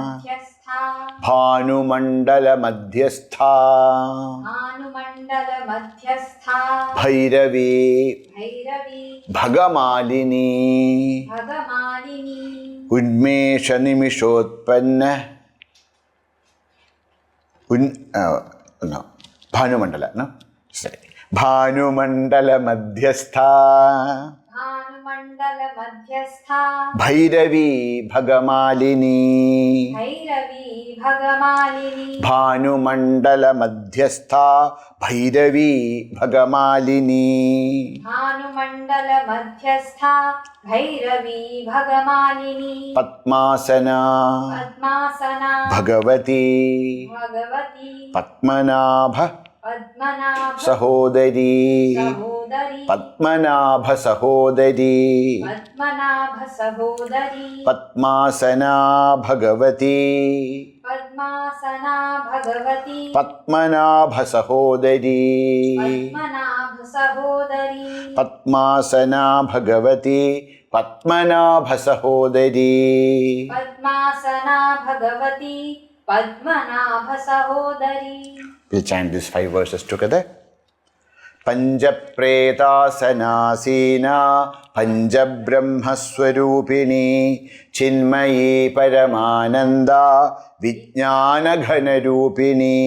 മധ്യസ്ഥ ഭാനുമണ്ഡല മധ്യസ്ഥ ഭാനുമണ്ഡല മധ്യസ്ഥ ഭൈരവി ഭൈരവി ഭഗമാലിനി ഭഗമാലിനി ഉന്മേഷ നിമിഷോത്പന്ന ഭാനുമണ്ഡല സരി ഭാനുമണ്ഡല മധ്യസ്ഥ ഭാനുമണ്ഡല മധ്യസ്ഥ ഭൈരവി ഭഗമാലിനി ഭൈരവി ഭഗമാലിനി ഭാനുമണ്ഡല മധ്യസ്ഥ ഭൈരവി ഭഗമാലിനി ഭാനുമണ്ഡല മധ്യസ്ഥ ഭൈരവി ഭഗമാലിനി പത്മാസന പദ്മാസന ഭഗവതി ഭഗവതി പത്മനാഭ പദ്മനാഭ സഹോദരി സഹോദരി പത്മനാഭ സഹോദരി പദ്മനാഭ സഹോദരി പത്മാസന ഭഗവതി പദ്മാസന ഭഗവതി പത്മനാഭ സഹോദരി പദ്മനാഭ സഹോദരി പത്മാസന ഭഗവതി പത്മനാഭ സഹോദരി പദ്മാസന ഭഗവതി പദ്മനാഭ സഹോദരി. We'll chant these 5 verses together. പഞ്ചപ്രേതാസനാസീന പഞ്ചബ്രഹ്മസ്വരൂപിണി ചിന്മയീ പരമാനന്ദ വിജ്ഞാനഘനരൂപിണി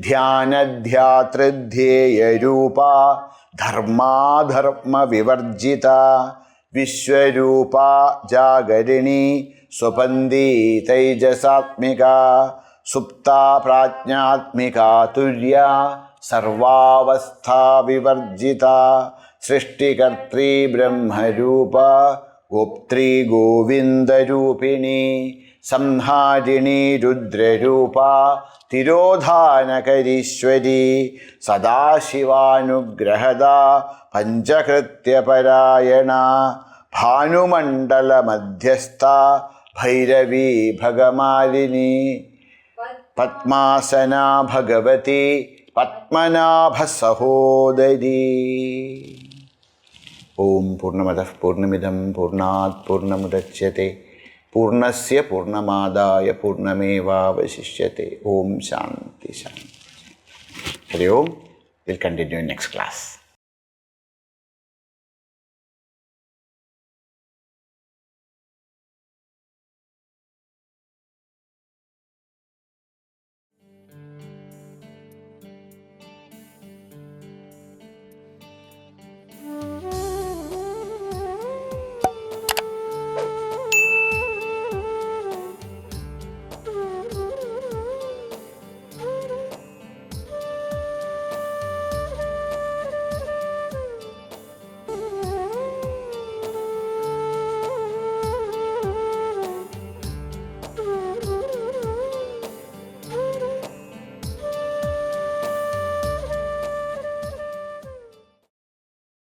ധ്യാനധ്യാതൃധ്യേയരൂപ ധർമാധർമ്മവിവർജിത വിശ്വരൂപ ജാഗരിണി സ്വപന്ദീ തൈജസാത്മിക സുപ്താ പ്രാജ്ഞാത്മിക തുര്യ സർവാവസ്ഥാ വിവർജിത സൃഷ്ടികർत्री ബ്രഹ്മരൂപ ഗോപ്ത്രീ ഗോവിന്ദരൂപിണി സംഹാരിണി രുദ്രരൂപ തിരോധാനകരീശ്വരി സദാശിവാനുഗ്രഹദ പഞ്ചകൃത്യപരായണ ഭാനുമണ്ഡല മധ്യസ്ഥ ഭൈരവി ഭഗമാലിനി പത്മാസന ഭഗവതി പത്മനാഭ സഹോദരി. ഓം പൂർണ്ണമദഃ പൂർണ്ണമിദം പൂർണ്ണാത് പൂർണ്ണമുദച്യത്തെ പൂർണ്ണസ്യ പൂർണ്ണമാദായ പൂർണ്ണമേവാവശിഷ്യത്തെ. ഓം ശാന്തി ശാന്തി. ഹരി ഓം. Will continue in next class.